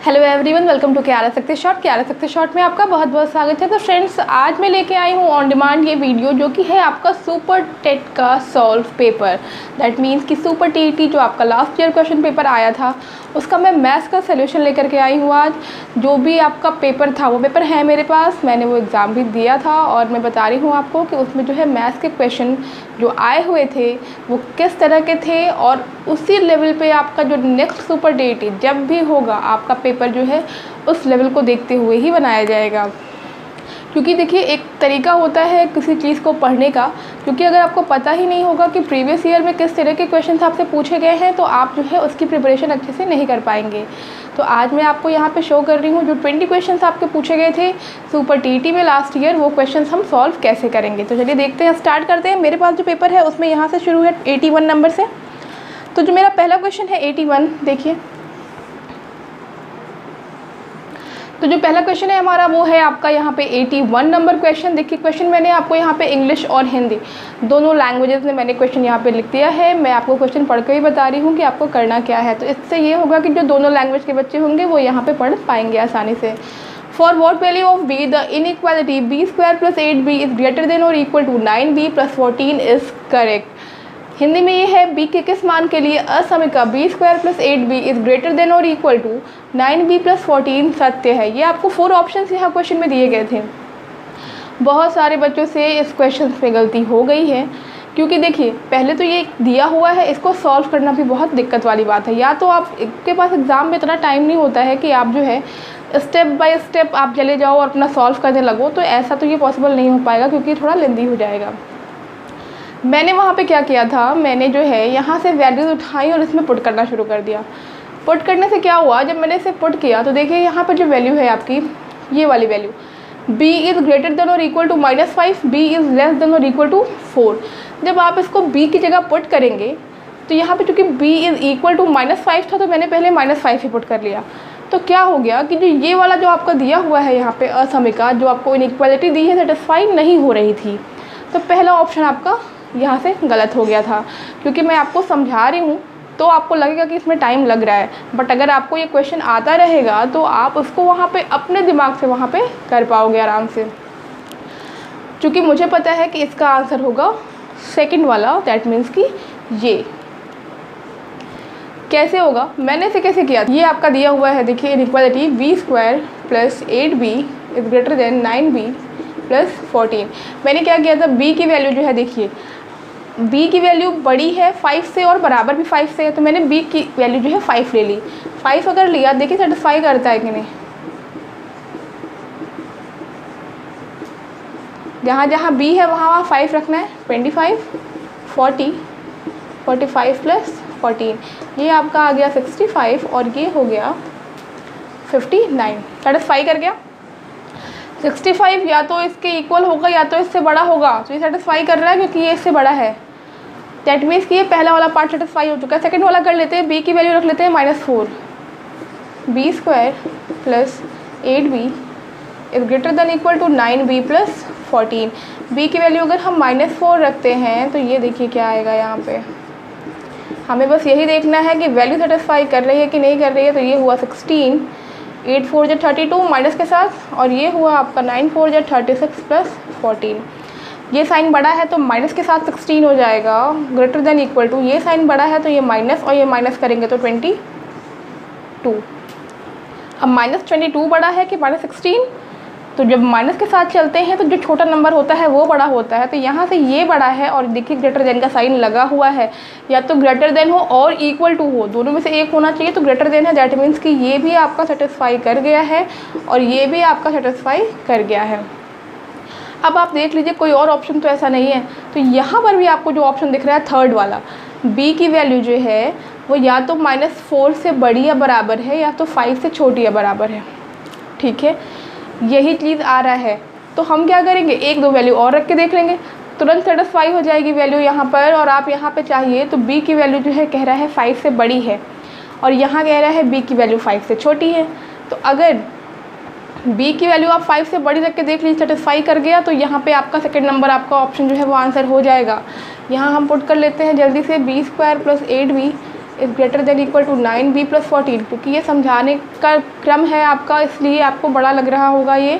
Hello everyone, welcome to क्या सकते short में आपका बहुत बहुत स्वागत है। तो फ्रेंड्स, आज मैं लेके आई हूँ ऑन डिमांड ये वीडियो जो कि है आपका सुपर टेट का सॉल्व पेपर। दैट मीन्स कि सुपर टीईटी जो आपका लास्ट ईयर क्वेश्चन पेपर आया था उसका मैं मैथ्स का सोल्यूशन लेकर के आई हूँ। आज जो भी आपका पेपर था वो पेपर है मेरे पास, मैंने वो एग्ज़ाम भी दिया था और मैं बता रही हूँ आपको कि उसमें जो है मैथ्स के क्वेश्चन जो आए हुए थे वो किस तरह के थे और उसी लेवल पे आपका जो नेक्स्ट सुपर टीईटी जब भी होगा आपका पेपर जो है उस लेवल को देखते हुए ही बनाया जाएगा। क्योंकि देखिए, एक तरीका होता है किसी चीज़ को पढ़ने का, क्योंकि अगर आपको पता ही नहीं होगा कि प्रीवियस ईयर में किस तरह के क्वेश्चन आपसे पूछे गए हैं तो आप जो है उसकी प्रिपरेशन अच्छे से नहीं कर पाएंगे। तो आज मैं आपको यहाँ पे शो कर रही हूँ जो 20 क्वेश्चन आपके पूछे गए थे सुपर टीईटी में लास्ट ईयर, वो क्वेश्चन हम सॉल्व कैसे करेंगे। तो चलिए देखते हैं, स्टार्ट करते हैं। मेरे पास जो पेपर है उसमें यहाँ से शुरू है 81 नंबर से। तो जो मेरा पहला क्वेश्चन है 81, देखिए। तो जो पहला क्वेश्चन है हमारा वो है आपका यहाँ पे 81 नंबर क्वेश्चन। देखिए, क्वेश्चन मैंने आपको यहाँ पे इंग्लिश और हिंदी दोनों लैंग्वेजेस में मैंने क्वेश्चन यहाँ पे लिख दिया है। मैं आपको क्वेश्चन पढ़ के ही बता रही हूँ कि आपको करना क्या है। तो इससे ये होगा कि जो दोनों लैंग्वेज के बच्चे होंगे वो यहाँ पे पढ़ पाएंगे आसानी से। For what value of B the inequality B square plus 8b is greater than और equal to 9b plus 14 is correct. Hindi में ये है, b के किस मान के लिए असमीका b square plus 8b is greater than और इक्वल टू 9b प्लस 14 सत्य है। ये आपको 4 ऑप्शंस यहाँ क्वेश्चन में दिए गए थे। बहुत सारे बच्चों से इस क्वेश्चन में गलती हो गई है, क्योंकि देखिए पहले तो ये दिया हुआ है, इसको सॉल्व करना भी बहुत दिक्कत वाली बात है। या तो आपके पास एग्ज़ाम में इतना टाइम नहीं होता है कि आप जो है स्टेप बाय स्टेप आप चले जाओ और अपना सॉल्व करने लगो, तो ऐसा तो ये पॉसिबल नहीं हो पाएगा क्योंकि थोड़ा लेंदी हो जाएगा। मैंने वहाँ पे क्या किया था, मैंने जो है यहाँ से वैल्यूज़ उठाई और इसमें पुट करना शुरू कर दिया। पुट करने से क्या हुआ, जब मैंने इसे पुट किया तो देखिए यहाँ पर जो वैल्यू है आपकी, ये वाली value b is greater than और equal to -5, b is less than और इक्वल टू 4। जब आप इसको b की जगह पुट करेंगे तो यहाँ पे चूँकि b इज़ इक्वल टू -5 था तो मैंने पहले -5 ही पुट कर लिया। तो क्या हो गया कि जो ये वाला जो आपका दिया हुआ है यहाँ पे असमीका, जो आपको इनइक्वालिटी दी है, सेटिस्फाई नहीं हो रही थी। तो पहला ऑप्शन आपका यहाँ से गलत हो गया था। क्योंकि मैं आपको समझा रही हूँ तो आपको लगेगा कि इसमें टाइम लग रहा है, बट अगर आपको ये क्वेश्चन आता रहेगा तो आप उसको वहाँ पे अपने दिमाग से वहाँ पे कर पाओगे आराम से। क्योंकि मुझे पता है कि इसका आंसर होगा सेकंड वाला, दैट मीन्स कि ये कैसे होगा, मैंने इसे कैसे किया। ये आपका दिया हुआ है, देखिए inequality b square plus 8b is greater then 9b plus 14। मैंने क्या किया था, b की वैल्यू जो है, देखिए b की वैल्यू बड़ी है 5 से और बराबर भी 5 से है, तो मैंने b की वैल्यू जो है 5 ले ली। 5 अगर लिया, देखिए सेटिस्फाई करता है कि नहीं। जहाँ जहाँ b है वहाँ वहाँ 5 रखना है। 25, 40, 45 प्लस 14, ये आपका आ गया 65 और ये हो गया 59। सेटिस्फाई कर गया। 65 या तो इसके इक्वल होगा या तो इससे बड़ा होगा, तो ये सेटिस्फाई कर रहा है क्योंकि ये इससे बड़ा है। दैट मीन्स कि ये पहला वाला पार्ट सेटिस्फाई हो चुका है। सेकंड वाला कर लेते हैं, b की वैल्यू रख लेते हैं -4, b square plus 8b is greater than equal to 9b plus 14। b की वैल्यू अगर हम -4 रखते हैं तो ये देखिए क्या आएगा यहाँ पे। हमें बस यही देखना है कि वैल्यू सेटिस्फाई कर रही है कि नहीं कर रही है। तो ये हुआ 16, 8 4 जो 32 माइनस के साथ, और ये हुआ आपका 9 4 जो 36 प्लस 14। ये साइन बड़ा है तो माइनस के साथ 16 हो जाएगा, ग्रेटर देन इक्वल टू, ये साइन बड़ा है तो ये माइनस और ये माइनस करेंगे तो 22। अब -22 बड़ा है कि -16, तो जब माइनस के साथ चलते हैं तो जो छोटा नंबर होता है वो बड़ा होता है। तो यहाँ से ये बड़ा है और देखिए ग्रेटर देन का साइन लगा हुआ है, या तो ग्रेटर देन हो और इक्वल टू हो, दोनों में से एक होना चाहिए। तो ग्रेटर देन है, दैट मीन्स कि ये भी आपका सेटिस्फाई कर गया है और ये भी आपका सेटिस्फाई कर गया है। अब आप देख लीजिए कोई और ऑप्शन तो ऐसा नहीं है, तो यहाँ पर भी आपको जो ऑप्शन दिख रहा है थर्ड वाला, b की वैल्यू जो है वो या तो -4 से बड़ी या बराबर है या तो 5 से छोटी या बराबर है। ठीक है, यही चीज़ आ रहा है। तो हम क्या करेंगे, एक दो वैल्यू और रख के देख लेंगे, तुरंत सेटिस्फाई हो जाएगी वैल्यू यहाँ पर। और आप यहाँ पे चाहिए तो b की वैल्यू जो है कह रहा है 5 से बड़ी है और यहाँ कह रहा है b की वैल्यू 5 से छोटी है। तो अगर b की वैल्यू आप 5 से बड़ी रख के देख लीजिए, सेटिस्फाई कर गया, तो यहाँ पे आपका सेकंड नंबर आपका ऑप्शन जो है वो आंसर हो जाएगा। यहाँ हम पुट कर लेते हैं जल्दी से, b square plus 8b is greater than equal to 9b + 14, क्योंकि ये समझाने का क्रम है आपका, इसलिए आपको बड़ा लग रहा होगा ये,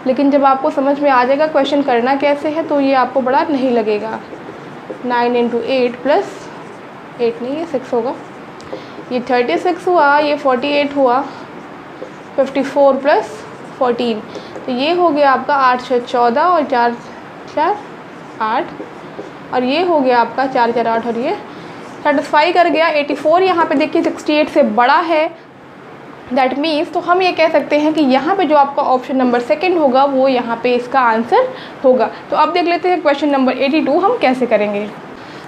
लेकिन जब आपको समझ में आ जाएगा क्वेश्चन करना कैसे है तो ये आपको बड़ा नहीं लगेगा। 9 × 8 प्लस 8 नहीं, ये 6 होगा, ये 36 हुआ, ये 48 हुआ, 54 + 14, तो ये हो गया आपका 8 × 6 = 14 और 4 × 4 = 8, और ये हो गया आपका 4 × 4 = 8, और ये सेटिस्फाई कर गया। 84 यहाँ पे देखिए 68 से बड़ा है, दैट मीन्स तो हम ये कह सकते हैं कि यहाँ पे जो आपका ऑप्शन नंबर सेकंड होगा वो यहाँ पे इसका आंसर होगा। तो अब देख लेते हैं क्वेश्चन नंबर 82 हम कैसे करेंगे।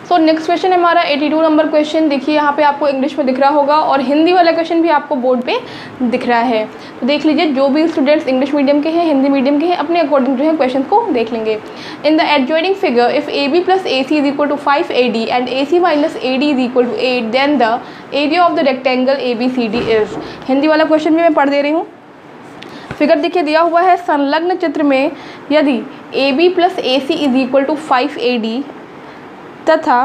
सो नेक्स्ट क्वेश्चन है हमारा 82 नंबर क्वेश्चन। देखिए यहाँ पे आपको इंग्लिश में दिख रहा होगा और हिंदी वाला क्वेश्चन भी आपको बोर्ड पे दिख रहा है। तो देख लीजिए, जो भी स्टूडेंट्स इंग्लिश मीडियम के हैं, हिंदी मीडियम के हैं, अपने अकॉर्डिंग जो है क्वेश्चन को देख लेंगे। In the adjoining figure if AB + AC = 5 AD and AC - AD = 8, then the area of the rectangle ABCD is. Hindi वाला क्वेश्चन भी मैं पढ़ दे रही हूँ। फिगर देखिए दिया हुआ है, संलग्न चित्र में यदि AB + AC = 5 AD तथा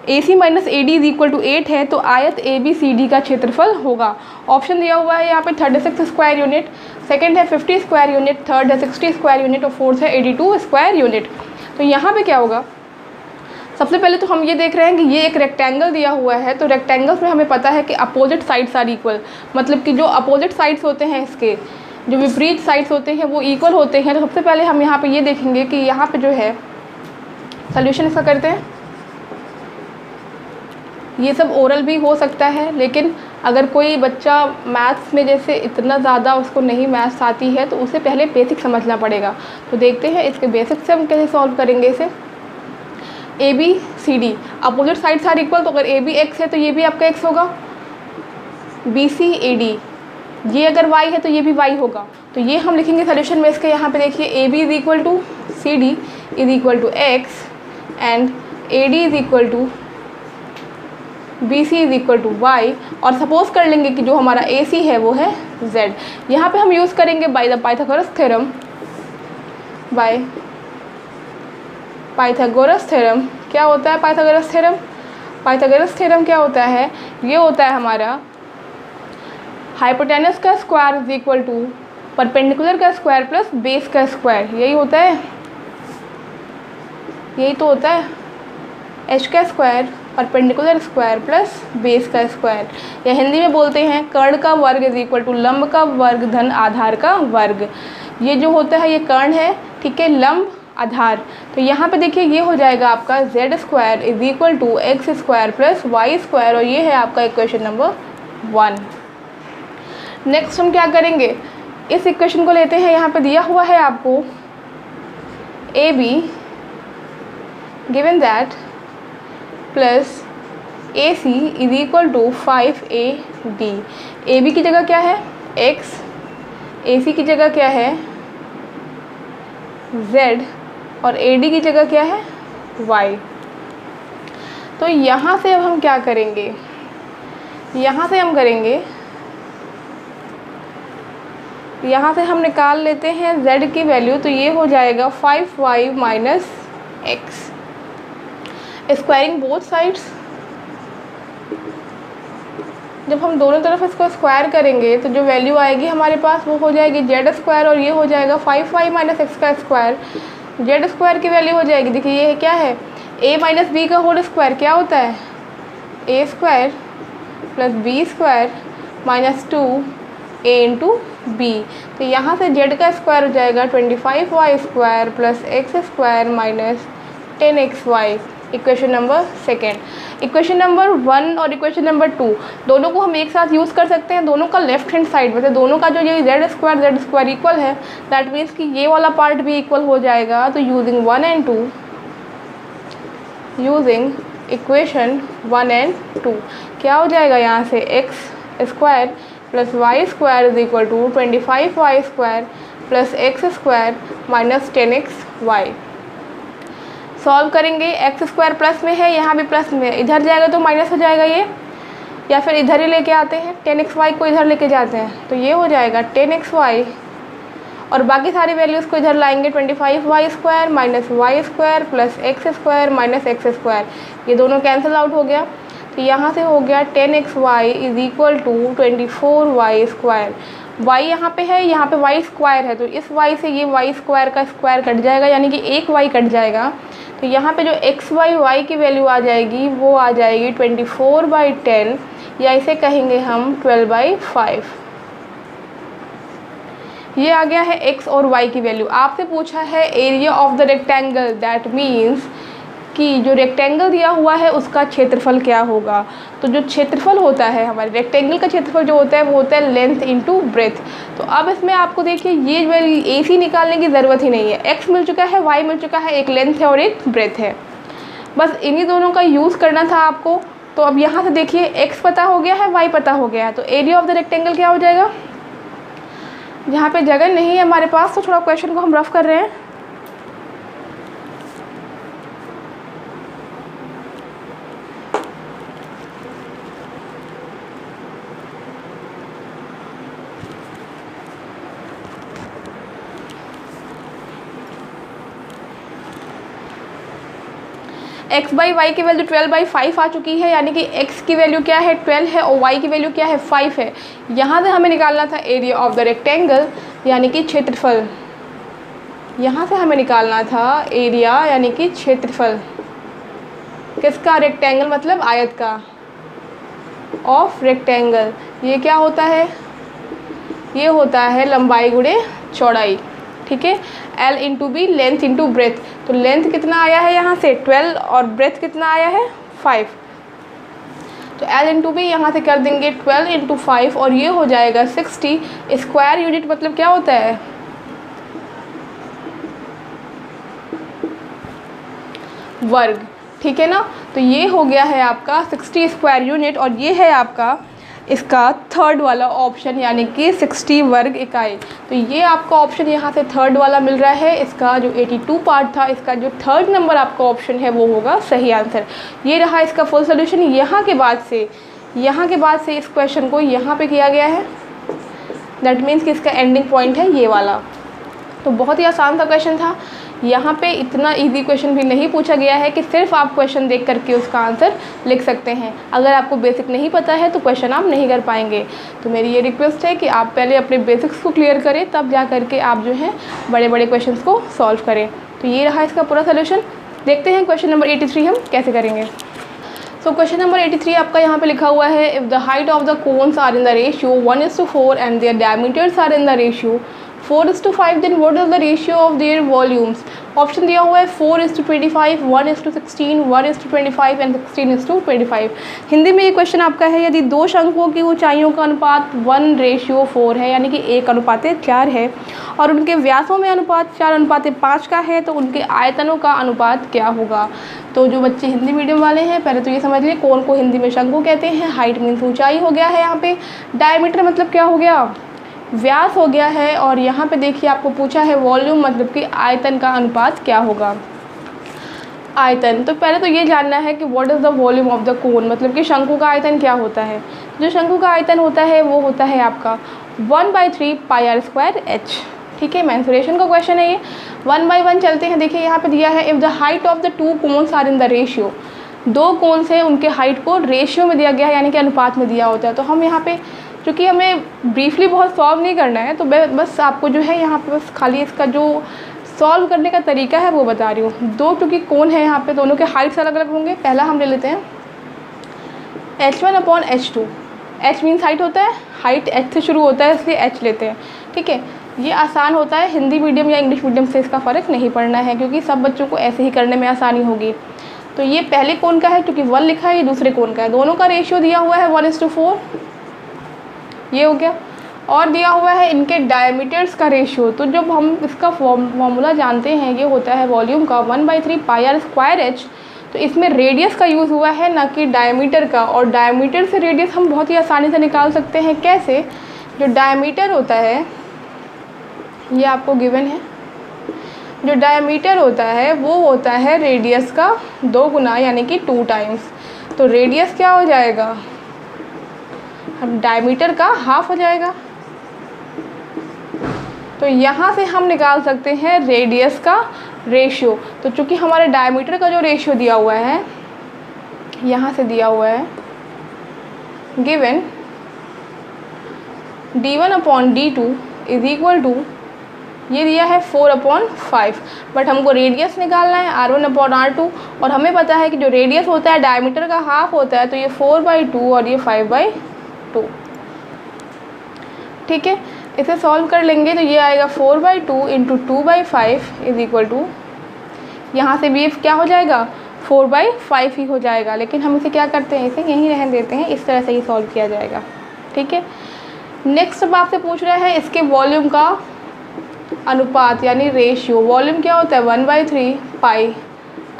AC - AD = 8 है तो आयत ABCD का क्षेत्रफल होगा। ऑप्शन दिया हुआ है यहाँ पे 36 स्क्वायर यूनिट, सेकंड है 50 स्क्वायर यूनिट, थर्ड है 60 स्क्वायर यूनिट और फोर्थ है 82 स्क्वायर यूनिट। तो यहाँ पे क्या होगा, सबसे पहले तो हम ये देख रहे हैं कि ये एक रेक्टेंगल दिया हुआ है, तो रेक्टेंगल्स में हमें पता है कि अपोजिट साइड्स आर इक्वल, मतलब कि जो अपोजिट साइड्स होते हैं इसके, जो विपरीत साइड्स होते हैं वो इक्वल होते हैं। तो सबसे पहले हम यहाँ पे ये देखेंगे कि यहाँ पे जो है सोल्यूशन इसका करते हैं। ये सब ओरल भी हो सकता है, लेकिन अगर कोई बच्चा मैथ्स में जैसे इतना ज़्यादा उसको नहीं मैथ्स आती है तो उसे पहले बेसिक समझना पड़ेगा। तो देखते हैं इसके बेसिक से हम कैसे सॉल्व करेंगे इसे। ABCD opposite sides are equal, तो अगर AB x है तो ये भी आपका x होगा। BC AD ये अगर y है तो ये भी y होगा। तो ये हम लिखेंगे सोल्यूशन में इसके। यहाँ पे देखिए AB = CD = x and AD = BC = y, और सपोज कर लेंगे कि जो हमारा AC है वो है z। यहाँ पे हम यूज़ करेंगे by the Pythagoras theorem. By Pythagoras theorem क्या होता है? पाइथागोरस थ्योरम, पाइथागोरस थ्योरम क्या होता है? ये होता है हमारा हाइपोटेनस का square is equal to perpendicular का स्क्वायर प्लस बेस का स्क्वायर। यही होता है, यही तो होता है h का square perpendicular square plus base का स्क्वायर, या हिंदी में बोलते हैं कर्ण का वर्ग इज इक्वल टू लंब का वर्ग धन आधार का वर्ग। ये जो होता है ये कर्ण है, ठीक है, लंब आधार। तो यहाँ पे देखिए ये हो जाएगा आपका z square is equal to x square plus y square, और ये है आपका इक्वेशन नंबर 1। नेक्स्ट हम क्या करेंगे, इस इक्वेशन को लेते हैं। यहाँ पे दिया हुआ है आपको AB given that plus AC is equal to 5AD। AB की जगह क्या है x, AC की जगह क्या है z, और AD की जगह क्या है y। तो यहाँ से अब हम क्या करेंगे, यहाँ से हम करेंगे, यहाँ से हम निकाल लेते हैं z की वैल्यू। तो ये हो जाएगा 5y minus x, squaring both sides. जब हम दोनों तरफ इसको स्क्वायर करेंगे तो जो वैल्यू आएगी हमारे पास वो हो जाएगी z स्क्वायर, और ये हो जाएगा 5y माइनस x का स्क्वायर। z स्क्वायर की वैल्यू हो जाएगी, देखिए ये क्या है a माइनस बी का होल स्क्वायर, क्या होता है a square plus b square minus 2a into b. तो यहाँ से z का स्क्वायर हो जाएगा 25y square plus x square minus 10xy। Equation number second. Equation number 1 और इक्वेशन नंबर 2 दोनों को हम एक साथ यूज़ कर सकते हैं, दोनों का लेफ्ट हैंड साइड में, तो दोनों का जो ये z स्क्वायर इक्वल है, दैट मीन्स कि ये वाला पार्ट भी इक्वल हो जाएगा। तो using 1 and 2, using equation 1 and 2 क्या हो जाएगा, यहाँ से x square plus y square is equal to 25y square plus x square minus 10xy। Solve करेंगे, एक्स स्क्वायर प्लस में है, यहाँ भी प्लस में, इधर जाएगा तो माइनस हो जाएगा ये, या फिर इधर ही लेके आते हैं 10xy को इधर लेके जाते हैं, तो ये हो जाएगा 10xy, और बाकी सारी वैल्यूज़ को इधर लाएंगे 25y square minus y square plus x square minus x square. ये दोनों कैंसिल आउट हो गया। तो यहाँ से हो गया 10xy is equal to 24y square. y यहाँ पे है, यहाँ पे y स्क्वायर है, तो इस y से ये y स्क्वायर का स्क्वायर कट जाएगा, यानी कि एक y कट जाएगा। तो यहाँ पे जो y की वैल्यू आ जाएगी वो आ जाएगी 24/10, या इसे कहेंगे हम 12/5। ये आ गया है x और y की वैल्यू। आपसे पूछा है area of the rectangle, that means कि जो रेक्टेंगल दिया हुआ है उसका क्षेत्रफल क्या होगा। तो जो क्षेत्रफल होता है हमारे रेक्टेंगल का क्षेत्रफल जो होता है वो होता है लेंथ इनटू ब्रेथ। तो अब इसमें आपको देखिए ये वैल्यू AC निकालने की ज़रूरत ही नहीं है, x मिल चुका है, y मिल चुका है, एक लेंथ है और एक ब्रेथ है, बस इन्हीं दोनों का यूज़ करना था आपको। तो अब यहाँ से देखिए x पता हो गया है, y पता हो गया है, तो एरिया ऑफ द रेक्टेंगल क्या हो जाएगा। यहाँ पे जगह नहीं है हमारे पास, तो थोड़ा क्वेश्चन को हम रफ कर रहे हैं। x बाई वाई की वैल्यू 12/5 आ चुकी है, यानी कि x की वैल्यू क्या है 12 है और y की वैल्यू क्या है 5 है। यहाँ से हमें निकालना था एरिया ऑफ द रेक्टेंगल, यानी कि क्षेत्रफल। यहाँ से हमें निकालना था एरिया यानी कि क्षेत्रफल किसका, रेक्टेंगल मतलब आयत का, ऑफ रेक्टेंगल। ये क्या होता है, ये होता है लंबाई गुणे चौड़ाई, ठीक है। L into b length into breadth, तो लेंथ कितना आया है यहाँ से 12 और ब्रेथ कितना आया है 5, तो L इंटू बी यहाँ से कर देंगे 12 इंटू 5 और ये हो जाएगा 60। स्क्वायर यूनिट मतलब क्या होता है, वर्ग, ठीक है ना। तो ये हो गया है आपका 60 स्क्वायर यूनिट और ये है आपका इसका थर्ड वाला ऑप्शन, यानी कि 60 वर्ग इकाई। तो ये आपका ऑप्शन यहाँ से थर्ड वाला मिल रहा है। इसका जो 82 पार्ट था, इसका जो थर्ड नंबर आपका ऑप्शन है वो होगा सही आंसर। ये रहा इसका फुल सोल्यूशन। यहाँ के बाद से इस क्वेश्चन को यहाँ पे किया गया है, दैट मीन्स कि इसका एंडिंग पॉइंट है ये वाला। तो बहुत ही आसान सा क्वेश्चन था। यहाँ पे इतना इजी क्वेश्चन भी नहीं पूछा गया है कि सिर्फ आप क्वेश्चन देख करके उसका आंसर लिख सकते हैं। अगर आपको बेसिक नहीं पता है तो क्वेश्चन आप नहीं कर पाएंगे। तो मेरी ये रिक्वेस्ट है कि आप पहले अपने बेसिक्स को क्लियर करें, तब जा करके आप जो है बड़े बड़े क्वेश्चन को सॉल्व करें। तो ये रहा इसका पूरा सोल्यूशन। देखते हैं क्वेश्चन नंबर 83 हम कैसे करेंगे। सो क्वेश्चन नंबर 83 आपका यहाँ पे लिखा हुआ है, if the height of the cones are in the ratio 1:4 and their diameters are in the ratio 4:5, then what is the ratio of their volumes. Option दिया हुआ है 4:25, 1:16, 1:25 एंड 16:25। हिंदी में ये क्वेश्चन आपका है, यदि दो शंकुओं की ऊंचाइयों का अनुपात 1:4 है, यानी कि 1:4 है, और उनके व्यासों में अनुपात 4:5 का है, तो उनके आयतनों का अनुपात क्या होगा। तो जो बच्चे हिंदी मीडियम वाले हैं पहले तो ये समझ लें, कोन को हिंदी में शंकु कहते हैं, हाइट मीन्स ऊंचाई हो गया है, यहाँ पे डायमीटर मतलब क्या हो गया, व्यास हो गया है, और यहाँ पे देखिए आपको पूछा है वॉल्यूम मतलब कि आयतन का अनुपात क्या होगा। आयतन, तो पहले तो ये जानना है कि what is the volume of the cone, मतलब कि शंकु का आयतन क्या होता है। जो शंकु का आयतन होता है वो होता है आपका 1/3 πr²h, ठीक है। मेंसुरेशन का क्वेश्चन है ये। 1 by 1 चलते हैं। देखिए यहाँ पे दिया है, if the height of the two cones are in the ratio, दो कोन्स हैं उनके हाइट को रेशियो में दिया गया है, यानी कि अनुपात में दिया होता है। तो हम यहाँ पे क्योंकि हमें ब्रीफली बहुत सॉल्व नहीं करना है, तो बस आपको जो है यहाँ पे बस खाली इसका जो सॉल्व करने का तरीका है वो बता रही हूँ। दो क्योंकि कोन है यहाँ पे, दोनों के हाइट्स अलग अलग होंगे। पहला हम ले लेते हैं h1/h2। h मीन्स हाइट होता है, हाइट h से शुरू होता है इसलिए h लेते हैं, ठीक है। ये आसान होता है, हिंदी मीडियम या इंग्लिश मीडियम से इसका फ़र्क नहीं पड़ना है, क्योंकि सब बच्चों को ऐसे ही करने में आसानी होगी। तो ये पहले कोन का है क्योंकि 1 लिखा है, ये दूसरे कोन का है, दोनों का रेशियो दिया हुआ है 1:4, ये हो गया। और दिया हुआ है इनके डायमीटर्स का रेशियो। तो जब हम इसका फॉर्मूला जानते हैं, ये होता है वॉल्यूम का 1/3 πr²h, तो इसमें रेडियस का यूज़ हुआ है ना कि डायमीटर का। और डायमीटर से रेडियस हम बहुत ही आसानी से निकाल सकते हैं। कैसे, जो डायमीटर होता है ये आपको गिवन है, जो डायमीटर होता है वो होता है रेडियस का 2 गुना, यानी कि 2 टाइम्स। तो रेडियस क्या हो जाएगा, हम डायमीटर का हाफ हो जाएगा। तो यहाँ से हम निकाल सकते हैं रेडियस का रेशियो। तो चूँकि हमारे डायमीटर का जो रेशियो दिया हुआ है, यहाँ से दिया हुआ है given d1/d2 is equal to, ये दिया है 4/5, बट हमको रेडियस निकालना है r1/r2, और हमें पता है कि जो रेडियस होता है डायमीटर का हाफ होता है, तो ये 4/2 और ये 5/2। ठीक है, इसे सॉल्व कर लेंगे तो ये आएगा 4/2 इंटू 2/5 इज इक्वल टू, यहाँ से भी क्या हो जाएगा 4/5 ही हो जाएगा, लेकिन हम इसे क्या करते हैं, इसे यहीं रहने देते हैं, इस तरह से ही सॉल्व किया जाएगा। ठीक है, नेक्स्ट अब आपसे पूछ रहा है इसके वॉल्यूम का अनुपात यानी रेशियो। वॉल्यूम क्या होता है 1/3 पाई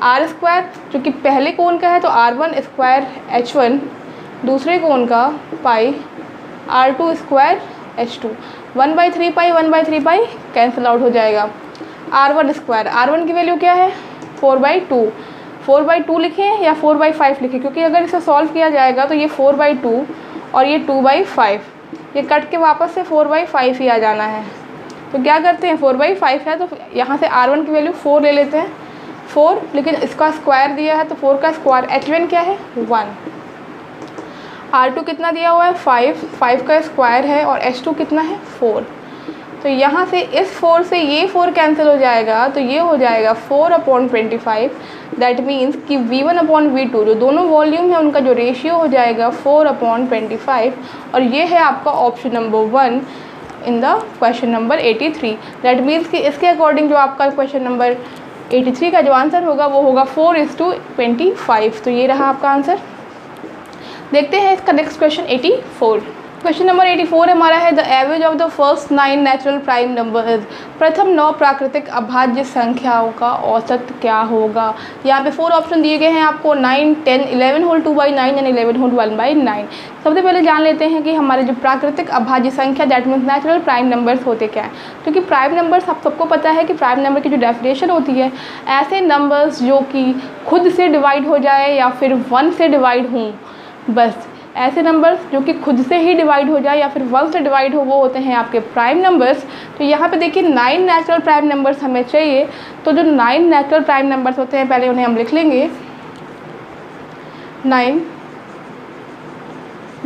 आर स्क्वायर, जो कि पहले कोण का है तो r1 स्क्वायर h1, दूसरे कोण का पाई r2 स्क्वायर h2। 1/3 पाई 1/3 पाई कैंसिल आउट हो जाएगा। r1 स्क्वायर, r1 की वैल्यू क्या है 4/2, 4/2 लिखें या 4/5 लिखें, क्योंकि अगर इसे सॉल्व किया जाएगा तो ये 4/2 और ये 2/5, ये कट के वापस से 4/5 ही आ जाना है। तो क्या करते हैं 4/5 है तो यहाँ से r1 की वैल्यू 4 ले लेते हैं, 4, लेकिन इसका स्क्वायर दिया है तो 4 का स्क्वायर, h1 क्या है 1, r2 कितना दिया हुआ है 5 का स्क्वायर है, और h2 कितना है 4। तो यहाँ से इस 4 से ये 4 कैंसिल हो जाएगा, तो ये हो जाएगा 4/25। दैट मीन्स कि v1/v2 जो दोनों वॉल्यूम है उनका जो रेशियो हो जाएगा 4/25, और ये है आपका option number 1 in the question number 83। That means कि इसके अकॉर्डिंग जो आपका क्वेश्चन नंबर 83 का जो आंसर होगा वो होगा 4:25। तो ये रहा आपका आंसर। देखते हैं इसका नेक्स्ट क्वेश्चन 84। क्वेश्चन नंबर 84 हमारा है the average of the first 9 natural prime numbers. प्रथम 9 प्राकृतिक अभाज्य संख्याओं का औसत क्या होगा। यहाँ पे 4 ऑप्शन दिए गए हैं आपको 9, 10, 11 होल 2/9 एंड 11 होल 1/9। सबसे पहले जान लेते हैं कि हमारे जो प्राकृतिक अभाज्य संख्या that means natural prime numbers होते क्या हैं। क्योंकि प्राइम नंबर्स आप सबको पता है कि प्राइम नंबर की जो डेफिनेशन होती है, ऐसे नंबर्स जो कि खुद से डिवाइड हो जाए या फिर 1 से डिवाइड हों, बस ऐसे नंबर्स जो कि खुद से ही डिवाइड हो जाए या फिर 1 से डिवाइड हो, वो होते हैं आपके प्राइम नंबर्स। तो यहाँ पे देखिए 9 नेचुरल प्राइम नंबर्स हमें चाहिए। तो जो 9 नेचुरल प्राइम नंबर्स होते हैं पहले उन्हें हम लिख लेंगे। 9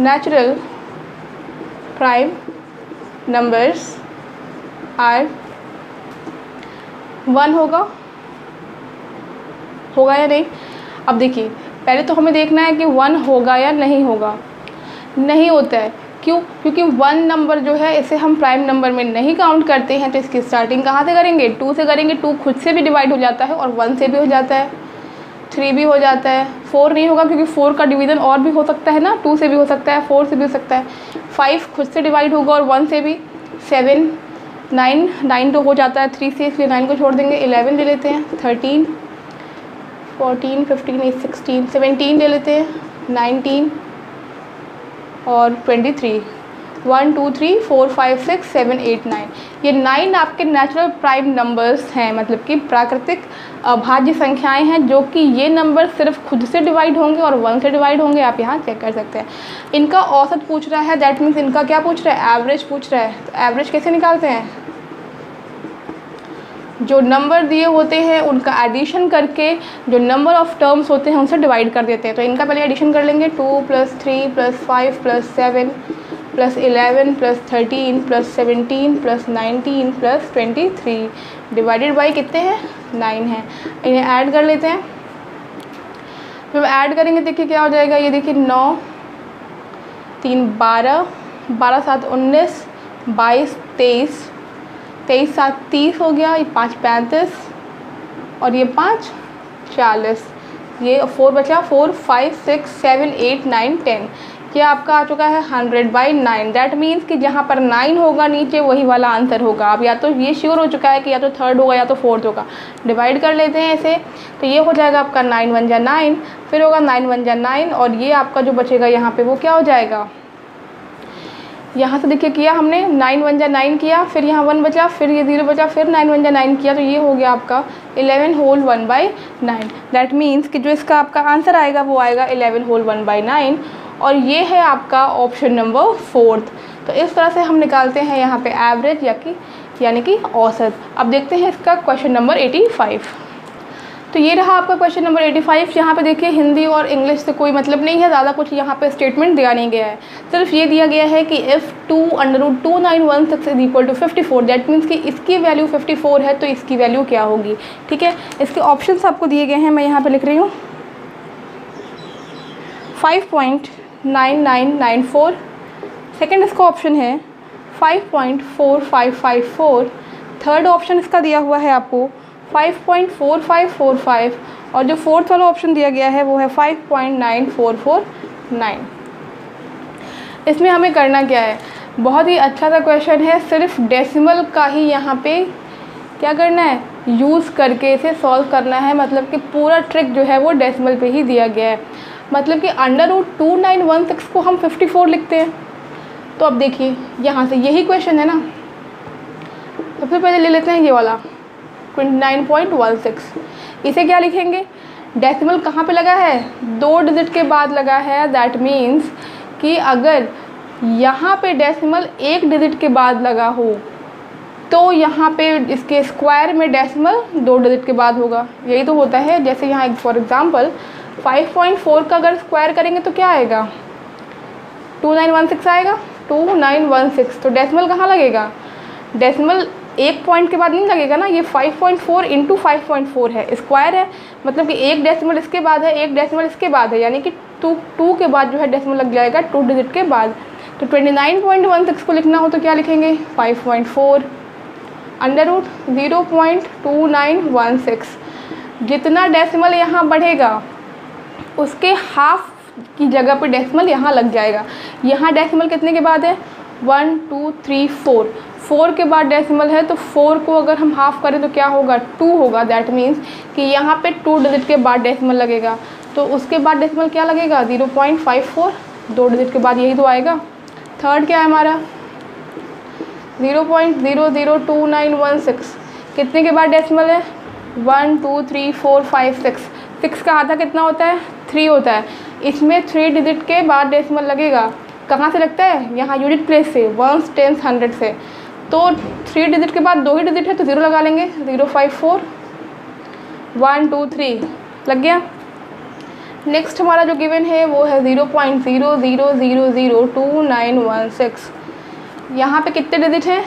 नेचुरल प्राइम नंबर्स आर 1 होगा या नहीं। अब देखिए पहले तो हमें देखना है कि 1 होगा या नहीं होगा। नहीं होता है, क्यों? क्योंकि 1 नंबर जो है इसे हम प्राइम नंबर में नहीं काउंट करते हैं। तो इसकी स्टार्टिंग कहाँ से करेंगे 2 से करेंगे। 2 खुद से भी डिवाइड हो जाता है और 1 से भी हो जाता है, 3 भी हो जाता है। 4 नहीं होगा क्योंकि 4 का डिवीज़न और भी हो सकता है ना, 2 से भी हो सकता है, 4 से भी हो सकता है। 5 खुद से डिवाइड होगा और 1 से भी। 7, 9 तो हो जाता है 3 से, इसलिए 9 को छोड़ देंगे। 11 ले लेते हैं। 13, 14, 15, 16, 17 ले लेते हैं। 19 और 23। 1, 2, 3, 4, 5, 6, 7, 8, 9। ये 9 आपके नेचुरल प्राइम नंबर्स हैं, मतलब कि प्राकृतिक अभाज्य संख्याएं हैं, जो कि ये नंबर सिर्फ खुद से डिवाइड होंगे और 1 से डिवाइड होंगे। आप यहाँ चेक कर सकते हैं। इनका औसत पूछ रहा है, दैट मीन्स इनका क्या पूछ रहा है, एवरेज पूछ रहा है। तो एवरेज कैसे निकालते हैं, जो नंबर दिए होते हैं उनका एडिशन करके जो नंबर ऑफ़ टर्म्स होते हैं उनसे डिवाइड कर देते हैं। तो इनका पहले एडिशन कर लेंगे। 2 + 3 + 5 + 7 + 11 + 13 + 17 + 19 + 23 डिवाइडेड बाई कितने हैं 9 हैं। इन्हें ऐड कर लेते हैं। जब ऐड करेंगे देखिए क्या हो जाएगा। ये देखिए 9, 3 12, 12 7 19, 22 23, 23 7 30 हो गया। ये 5 35 और ये 5 40। ये 4 बचा। 4 5 6 7 8 9 10। ये आपका आ चुका है 100/9। दैट मीन्स कि जहाँ पर 9 होगा नीचे वही वाला आंसर होगा। अब या तो ये श्योर हो चुका है कि या तो 3rd होगा या तो 4th होगा। डिवाइड कर लेते हैं इसे। तो ये हो जाएगा आपका 9 1 जा 9, फिर होगा 9 1 जा 9, और ये आपका जो बचेगा यहाँ पे वो क्या हो जाएगा। यहाँ से देखिए किया हमने 9 1 जा 9 किया, फिर यहाँ 1 बचा, फिर ये 0 बचा, फिर 9 1 जा 9 किया। तो ये हो गया आपका 11 होल 1/9। दैट मीन्स कि जो इसका आपका आंसर आएगा वो आएगा 11 होल 1/9, और ये है आपका ऑप्शन नंबर 4th। तो इस तरह से हम निकालते हैं यहाँ पे एवरेज यानी कि औसत। अब देखते हैं इसका क्वेश्चन नंबर 85। तो ये रहा आपका क्वेश्चन नंबर 85। यहाँ पे देखिए हिंदी और इंग्लिश से कोई मतलब नहीं है, ज़्यादा कुछ यहाँ पे स्टेटमेंट दिया नहीं गया है, सिर्फ ये दिया गया है कि if 2√2916 is equal to 54, that means कि इसकी वैल्यू 54 है तो इसकी वैल्यू क्या होगी। ठीक है, इसके ऑप्शंस आपको दिए गए हैं, मैं यहाँ पर लिख रही हूँ 5.9994, सेकेंड इसका ऑप्शन है 5.4554, थर्ड ऑप्शन इसका दिया हुआ है आपको 5.4545 और जो फोर्थ वाला ऑप्शन दिया गया है वो है 5.9449। इसमें हमें करना क्या है, बहुत ही अच्छा सा क्वेश्चन है, सिर्फ डेसिमल का ही यहाँ पे क्या करना है, यूज़ करके इसे सॉल्व करना है। मतलब कि पूरा ट्रिक जो है वो डेसिमल पे ही दिया गया है। मतलब कि √2916 को हम 54 लिखते हैं। तो अब देखिए यहाँ से यही क्वेश्चन है ना, सबसे पहले ले लेते हैं ये वाला 29.16, इसे क्या लिखेंगे, डेसिमल कहाँ पे लगा है, 2 डिजिट के बाद लगा है। दैट मीन्स कि अगर यहाँ पे डेसिमल 1 डिजिट के बाद लगा हो तो यहाँ पे इसके स्क्वायर में डेसिमल 2 डिजिट के बाद होगा। यही तो होता है। जैसे यहाँ फॉर एग्जांपल 5.4 का अगर स्क्वायर करेंगे तो क्या आएगा, 2916 आएगा, 2916। तो डेसिमल कहाँ लगेगा, डेसिमल 1 पॉइंट के बाद नहीं लगेगा ना, ये 5.4 इंटू 5.4 है, स्क्वायर है, मतलब कि एक डेसिमल इसके बाद है, एक डेसिमल इसके बाद है, यानी कि 2 के बाद जो है डेसिमल लग जाएगा 2 डिजिट के बाद। तो 29.16 को लिखना हो तो क्या लिखेंगे, 5.4 √0.2916। जितना डेसिमल यहाँ बढ़ेगा उसके हाफ की जगह पे डेसिमल यहाँ लग जाएगा। यहाँ डेसिमल कितने के बाद है, 1 2 3 4, 4 के बाद डेसिमल है, तो 4 को अगर हम हाफ करें तो क्या होगा, 2 होगा। दैट मीन्स कि यहाँ पे 2 डिजिट के बाद डेसिमल लगेगा, तो उसके बाद डेसिमल क्या लगेगा, 0.54, 2 डिजिट के बाद यही तो आएगा। थर्ड क्या है हमारा 0.002916, कितने के बाद डेसिमल है, 1 2 3 4 5 6, 6 का आधा कितना होता है, 3 होता है। इसमें 3 डिजिट के बाद डेसिमल लगेगा, कहाँ से लगता है, यहाँ यूनिट प्लेस से, 1s 10s 100 से। तो 3 डिजिट के बाद 2 ही डिजिट है तो 0 लगा लेंगे, 054 1 2 3 लग गया। नेक्स्ट हमारा जो गिवन है वो है 0.00002916। यहाँ पे कितने डिजिट हैं,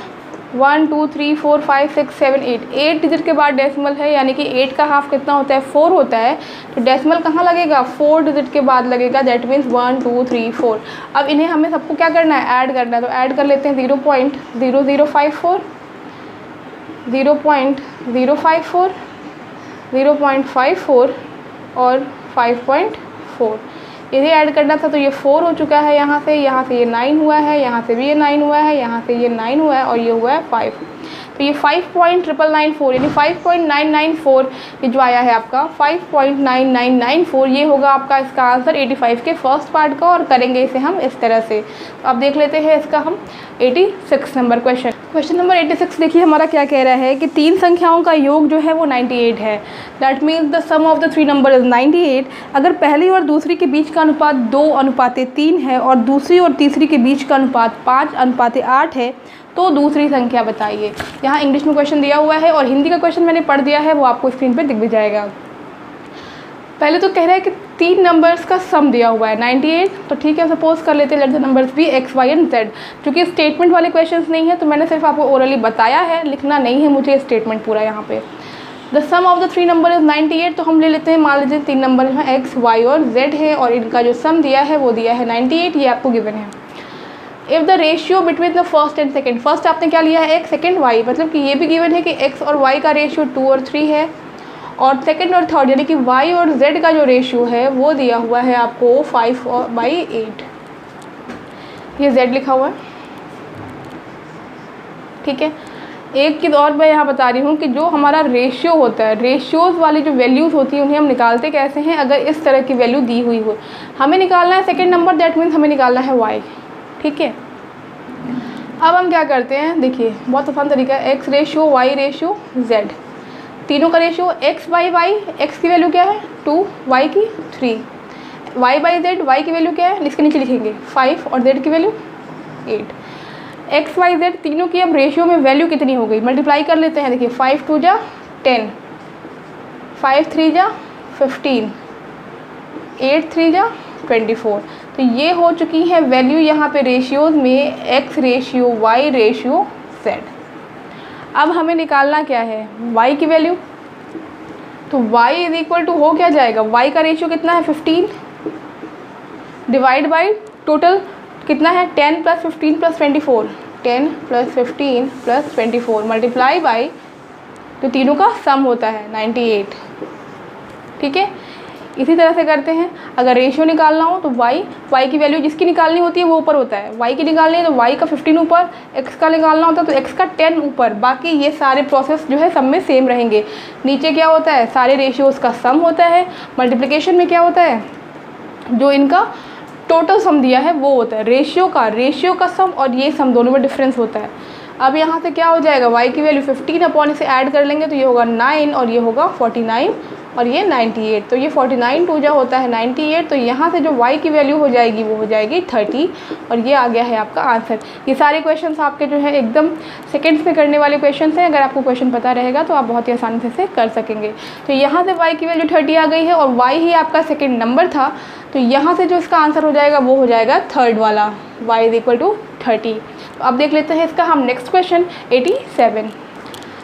1 2 3 4 5 6 7 8, 8 डिजिट के बाद डेसिमल है, यानी कि 8 का हाफ कितना होता है, 4 होता है। तो डेसिमल कहाँ लगेगा, 4 डिजिट के बाद लगेगा। That means 1 2 3 4। अब इन्हें हमें सबको क्या करना है, ऐड करना है। तो ऐड कर लेते हैं 0.0054, 0.054, 0.54 और 5.4। इसे ऐड करना था तो ये 4 हो चुका है, यहाँ से ये 9 हुआ है, यहाँ से भी ये 9 हुआ है, यहाँ से ये 9 हुआ है और ये हुआ है 5। तो ये 5.994 यानी 5.994 ये जो आया है आपका 5.9994, ये होगा आपका इसका आंसर 85 के फर्स्ट पार्ट का। और करेंगे इसे हम इस तरह से। तो अब देख लेते हैं इसका हम 86 नंबर क्वेश्चन। क्वेश्चन नंबर 86 देखिए हमारा क्या कह रहा है कि 3 संख्याओं का योग जो है वो 98 है। That means the sum of the 3 number is 98। अगर पहली और दूसरी के बीच का अनुपात 2:3 है और दूसरी और तीसरी के बीच का अनुपात 5:8 है तो दूसरी संख्या बताइए। यहाँ इंग्लिश में क्वेश्चन दिया हुआ है और हिंदी का क्वेश्चन मैंने पढ़ दिया है, वो आपको स्क्रीन पे दिख भी जाएगा। पहले तो कह रहा है कि 3 नंबर्स का सम दिया हुआ है 98। तो ठीक है, सपोज कर लेते हैं let the numbers be x, y and z। क्योंकि स्टेटमेंट वाले क्वेश्चंस नहीं है तो मैंने सिर्फ आपको ओरली बताया है, लिखना नहीं है मुझे स्टेटमेंट पूरा। यहाँ पे the sum of the 3 number is 98। तो हम ले लेते हैं, मान लीजिए 3 नंबर हैं x, y और z है और इनका जो सम दिया है वो दिया है 98। ये आपको गिवन है। If the ratio between the first and second, first आपने क्या लिया है x, सेकेंड y, मतलब कि ये भी गिवन है कि x और y का रेशियो 2 और 3 है। और सेकेंड और थर्ड यानी कि y और z का जो रेशियो है वो दिया हुआ है आपको 5/8। ये z लिखा हुआ है, ठीक है। एक चीज़ और मैं यहाँ बता रही हूँ कि जो हमारा रेशियो होता है, रेशियोज़ वाली जो वैल्यूज़ होती हैं उन्हें हम निकालते कैसे हैं, अगर इस तरह की वैल्यू दी हुई हो। हमें निकालना है सेकेंड नंबर, दैट मीन्स हमें निकालना है y, ठीक है। अब हम क्या करते हैं, देखिए बहुत आसान तरीका है, x ratio y ratio z, तीनों का ratio x by y, x की वैल्यू क्या है 2, y की 3, y बाई z, y की वैल्यू क्या है इसके नीचे लिखेंगे 5 और z की वैल्यू 8। x y z तीनों की अब रेशियो में वैल्यू कितनी हो गई, मल्टीप्लाई कर लेते हैं। देखिए 5 2 जा 10, 5 3 जा 15, 8 3 जा 24। तो ये हो चुकी है वैल्यू यहाँ पे रेशियोज़ में x ratio y ratio z। अब हमें निकालना क्या है, y की वैल्यू। तो y इज इक्वल टू हो क्या जाएगा, y का रेशियो कितना है 15 डिवाइड बाई टोटल कितना है 10 + 15 + 24, 10 + 15 + 24 मल्टीप्लाई बाई तो तीनों का सम होता है 98। ठीक है, इसी तरह से करते हैं। अगर रेशियो निकालना हो तो y की वैल्यू जिसकी निकालनी होती है वो ऊपर होता है, y की निकालनी है तो y का 15 ऊपर, x का निकालना होता है तो x का 10 ऊपर। बाकी ये सारे प्रोसेस जो है सब में सेम रहेंगे। नीचे क्या होता है, सारे रेशियोज़ का सम होता है। मल्टीप्लिकेशन में क्या होता है, जो इनका टोटल सम दिया है वो होता है रेशियो का सम, और ये सम दोनों में डिफरेंस होता है। अब यहाँ से क्या हो जाएगा, y की वैल्यू 15 अपॉन इसे ऐड कर लेंगे तो ये होगा 9 और ये होगा 49 और ये 98। तो ये 49 2 जा होता है 98। तो यहाँ से जो y की वैल्यू हो जाएगी वो हो जाएगी 30 और ये आ गया है आपका आंसर। ये सारे क्वेश्चंस आपके जो है एकदम सेकंड्स में करने वाले क्वेश्चंस हैं। अगर आपको क्वेश्चन पता रहेगा तो आप बहुत ही आसानी से कर सकेंगे। तो यहाँ से y की वैल्यू 30 आ गई है और y ही आपका सेकेंड नंबर था। तो यहाँ से जो इसका आंसर हो जाएगा वो हो जाएगा थर्ड वाला, y = 30। तो अब देख लेते हैं इसका हम नेक्स्ट क्वेश्चन 87।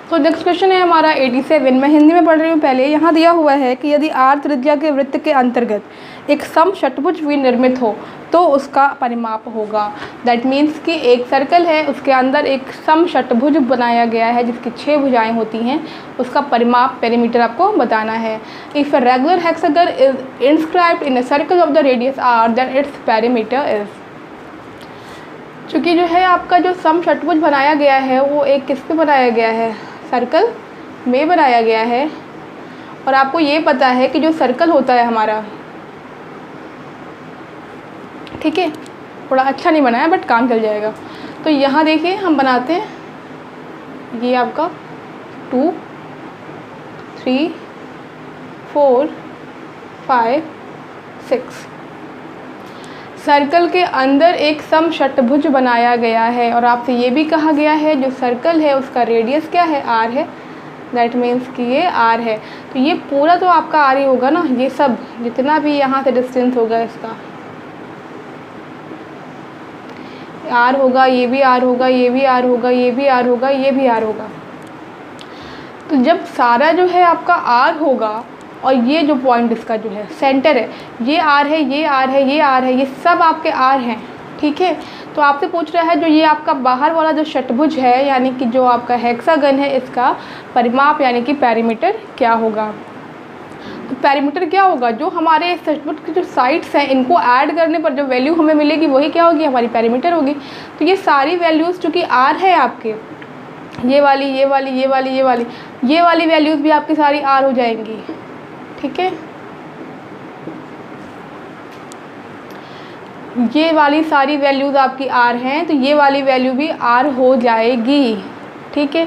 तो नेक्स्ट क्वेश्चन है हमारा 87। मैं हिंदी में पढ़ रही हूँ पहले। यहाँ दिया हुआ है कि यदि r त्रिज्या के वृत्त के अंतर्गत एक समषट्भुज भी निर्मित हो तो उसका परिमाप होगा। दैट मीन्स कि एक सर्कल है, उसके अंदर एक समषट्भुज बनाया गया है जिसकी 6 भुजाएं होती हैं, उसका परिमाप पेरीमीटर आपको बताना है। If a regular hexagon is inscribed in a circle of the radius r then its perimeter is. चूँकि जो है आपका जो समषट्भुज बनाया गया है वो एक किस पे बनाया गया है, सर्कल में बनाया गया है। और आपको ये पता है कि जो सर्कल होता है हमारा, ठीक है, थोड़ा अच्छा नहीं बनाया बट काम चल जाएगा। तो यहाँ देखिए हम बनाते हैं, ये आपका 2 3 4 5 6 सर्कल के अंदर एक समषट्भुज बनाया गया है। और आपसे ये भी कहा गया है जो सर्कल है उसका रेडियस क्या है, r है। दैट मीन्स कि ये r है। तो ये पूरा तो आपका r ही होगा ना, ये सब जितना भी यहाँ से डिस्टेंस होगा इसका r होगा, ये भी r होगा, ये भी r होगा, ये भी r होगा, ये भी r होगा। तो जब सारा जो है आपका r होगा और ये जो पॉइंट इसका जो है सेंटर है, ये r है, ये r है, ये r है, ये सब आपके r हैं। ठीक है, तो आपसे पूछ रहा है जो ये आपका बाहर वाला जो षट्भुज है यानी कि जो आपका हेक्सागन है, इसका परिमाप यानी कि पेरीमीटर क्या होगा। तो पेरीमीटर क्या होगा, जो हमारे षट्भुज की जो साइड्स हैं इनको ऐड करने पर जो वैल्यू हमें मिलेगी वही क्या होगी, हमारी पेरीमीटर होगी। तो ये सारी वैल्यूज़ चूँकि r है आपके, ये वाली, ये वाली, ये वाली, ये वाली, ये वाली वैल्यूज़ भी आपकी सारी r हो जाएंगी। ठीक है, ये वाली सारी वैल्यूज़ आपकी r हैं तो ये वाली वैल्यू भी r हो जाएगी। ठीक है,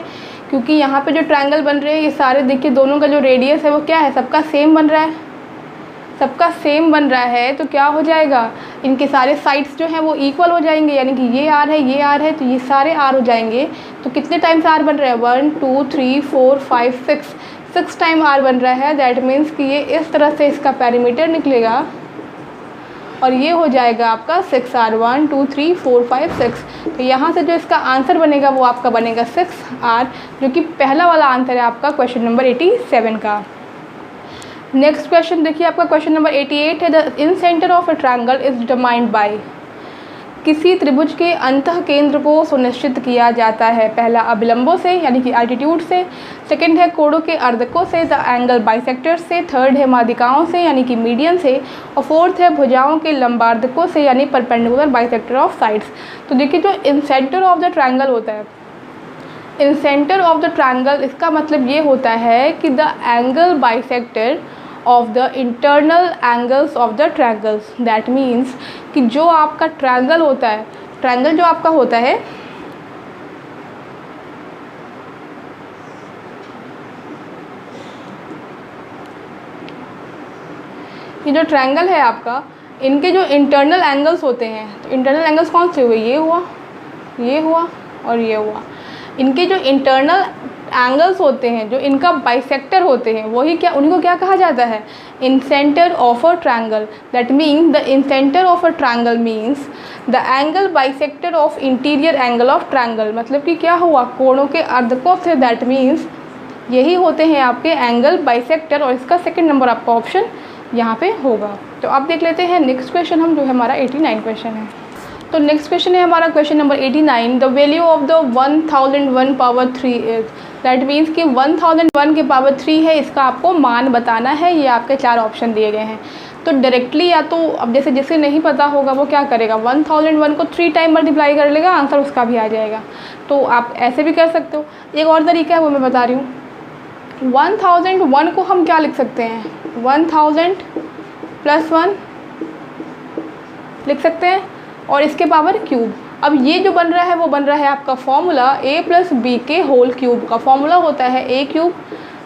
क्योंकि यहाँ पे जो ट्रायंगल बन रहे हैं ये सारे देखिए, दोनों का जो रेडियस है वो क्या है, सबका सेम बन रहा है, सबका सेम बन रहा है। तो क्या हो जाएगा, इनके सारे साइड्स जो हैं वो इक्वल हो जाएंगे, यानी कि ये r है, ये r है, तो ये सारे r हो जाएंगे। तो कितने टाइम्स r बन रहा है, 1 2 3 4 5 6 टाइम r बन रहा है। दैट मीन्स कि ये इस तरह से इसका पेरीमीटर निकलेगा और ये हो जाएगा आपका 6r, 1 2 3 4 5 6। तो यहाँ से जो इसका आंसर बनेगा वो आपका बनेगा 6r, जो कि पहला वाला आंसर है आपका क्वेश्चन नंबर 87 का। नेक्स्ट क्वेश्चन देखिए, आपका क्वेश्चन नंबर 88 है। The in centre of a triangle is determined by. किसी त्रिभुज के अंतः केंद्र को सुनिश्चित किया जाता है, पहला अभिलंबों से यानी कि एल्टीट्यूड से, सेकंड है कोणों के अर्धकों से द एंगल बाइसेक्टर्स से, थर्ड है माध्यिकाओं से यानी कि मीडियन से, और फोर्थ है भुजाओं के लंबार्धकों से यानी परपेंडिकुलर बाइसेक्टर ऑफ साइड्स। तो देखिए जो इन सेंटर ऑफ द ट्रायंगल होता है, इन सेंटर ऑफ द ट्रायंगल इसका मतलब ये होता है कि the angle bisector of the internal angles of the triangles. That means कि जो आपका ट्रायंगल होता है, ट्रायंगल जो आपका होता है ये जो ट्रायंगल है आपका, इनके जो इंटरनल एंगल्स होते हैं, तो इंटरनल एंगल्स कौन से हुए, ये हुआ, ये हुआ और ये हुआ। इनके जो इंटरनल एंगल्स होते हैं, जो इनका बाइसेक्टर होते हैं, वही क्या, उनको क्या कहा जाता है, incenter of a triangle. That means the incenter of a triangle means the angle bisector of interior angle of triangle. मतलब कि क्या हुआ, कोणों के अर्धकों से, दैट मीन्स यही होते हैं आपके एंगल बाइसेक्टर, और इसका सेकंड नंबर आपका ऑप्शन यहाँ पे होगा। तो अब देख लेते हैं नेक्स्ट क्वेश्चन हम, जो है हमारा 89 क्वेश्चन है। तो नेक्स्ट क्वेश्चन है हमारा question number 89, the value of the 1001 power 3 is. That means कि 1001 के पावर 3 है, इसका आपको मान बताना है। ये आपके 4 ऑप्शन दिए गए हैं। तो डायरेक्टली या तो अब जैसे जिसे नहीं पता होगा वो क्या करेगा, 1001 को 3 टाइम मल्टीप्लाई कर लेगा, आंसर उसका भी आ जाएगा। तो आप ऐसे भी कर सकते हो। एक और तरीका है वो मैं बता रही हूँ। 1001 को हम क्या लिख सकते हैं, 1000 + 1 लिख सकते हैं, और इसके पावर क्यूब। अब ये जो बन रहा है वो बन रहा है आपका फॉर्मूला a + b के होल क्यूब का। फॉर्मूला होता है a³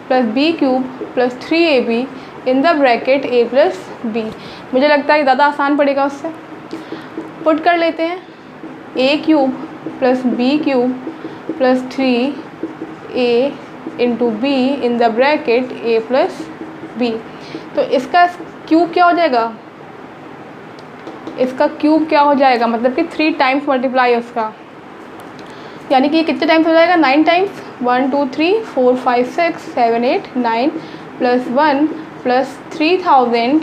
+ b³ + 3ab in the bracket a + b। मुझे लगता है ज़्यादा आसान पड़ेगा उससे। पुट कर लेते हैं a³ + b³ + 3a × b in the bracket a + b। तो इसका क्यूब क्या हो जाएगा, इसका क्यूब क्या हो जाएगा, मतलब कि 3 टाइम्स मल्टीप्लाई उसका, यानी कि ये कितने टाइम्स हो जाएगा, 9 टाइम्स। 1 2 3 4 5 6 7 8 9 + 1 + 3000,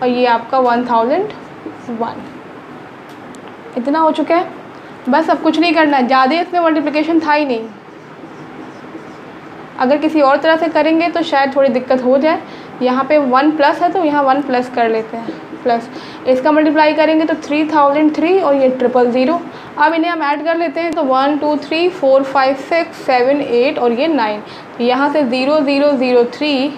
और ये आपका 1001। इतना हो चुका है। बस अब कुछ नहीं करना है, ज़्यादा इसमें मल्टीप्लिकेशन था ही नहीं। अगर किसी और तरह से करेंगे तो शायद थोड़ी दिक्कत हो जाए। यहाँ पे 1 प्लस है तो यहाँ 1 प्लस कर लेते हैं, प्लस इसका मल्टीप्लाई करेंगे तो 3003 और ये 000। अब इन्हें हम ऐड कर लेते हैं तो 1 2 3 4 5 6 7 8 और ये 9। तो यहाँ से 0003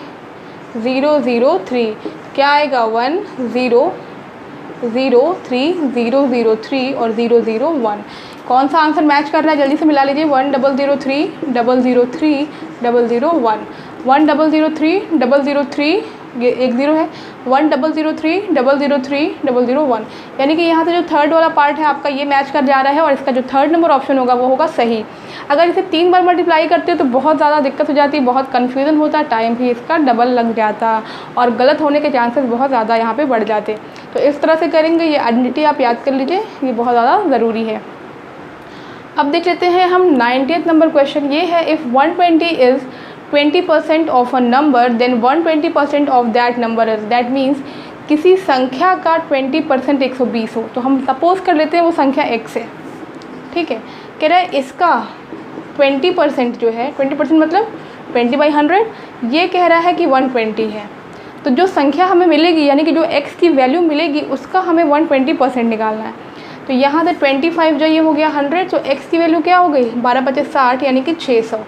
003 क्या आएगा, 1003 003 और 001। कौन सा आंसर मैच कर रहा है, जल्दी से मिला लीजिए। 1003 003 001, 1003 003, ये 1 0 है, 1003 003 001। यानी कि यहाँ से जो थर्ड वाला पार्ट है आपका ये मैच कर जा रहा है, और इसका जो थर्ड नंबर ऑप्शन होगा वो होगा सही। अगर इसे 3 बार मल्टीप्लाई करते हो तो बहुत ज़्यादा दिक्कत हो जाती है, बहुत कन्फ्यूज़न होता, टाइम भी इसका डबल लग जाता, और गलत होने के चांसेस बहुत ज़्यादा यहाँ पे बढ़ जाते। तो इस तरह से करेंगे, ये आइडेंटिटी आप याद कर लीजिए, ये बहुत ज़्यादा ज़रूरी है। अब देख लेते हैं हम 90th नंबर क्वेश्चन। ये है, if 120 is 20% of a number then 120% of that number is. That means किसी संख्या का 20% 120 हो, तो हम सपोज कर लेते हैं वो संख्या x है, ठीक है। कह रहा है इसका 20% जो है, 20% मतलब 20/100, ये कह रहा है कि 120 है। तो जो संख्या हमें मिलेगी, यानी कि जो x की वैल्यू मिलेगी उसका हमें 120% निकालना है। तो यहाँ से 25 जो ये हो गया 100, तो x की वैल्यू क्या हो गई, 12 × 5 = 60, यानी कि 600।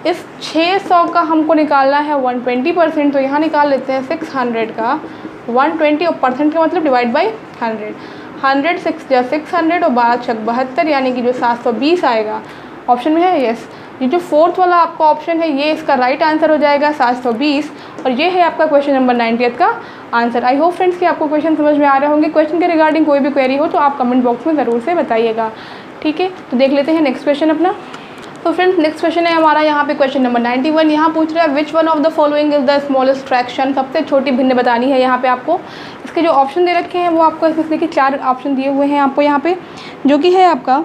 इस 600 का हमको निकालना है 120%, तो यहाँ निकाल लेते हैं 600 का 120, और परसेंट का मतलब डिवाइड बाई 100। 100 6 × 600 और 12 × 6 = 72, यानी कि जो 720 आएगा। ऑप्शन में है यस। ये जो फोर्थ वाला आपका ऑप्शन है ये इसका राइट आंसर हो जाएगा 720, और ये है आपका क्वेश्चन नंबर 90th का आंसर। आई होप फ्रेंड्स कि आपको क्वेश्चन समझ में आ रहे होंगे। क्वेश्चन के रिगार्डिंग कोई भी क्वेरी हो तो आप कमेंट बॉक्स में ज़रूर से बताइएगा, ठीक है। तो देख लेते हैं नेक्स्ट क्वेश्चन अपना। तो फ्रेंड्स नेक्स्ट क्वेश्चन है हमारा यहाँ पे क्वेश्चन नंबर 91। यहाँ पूछ रहा है which one of the following is the smallest fraction. सबसे छोटी भिन्न बतानी है यहाँ पे आपको। इसके जो ऑप्शन दे रखे हैं वो आपको इसमें देखिए 4 ऑप्शन दिए हुए हैं आपको यहाँ पे, जो कि है आपका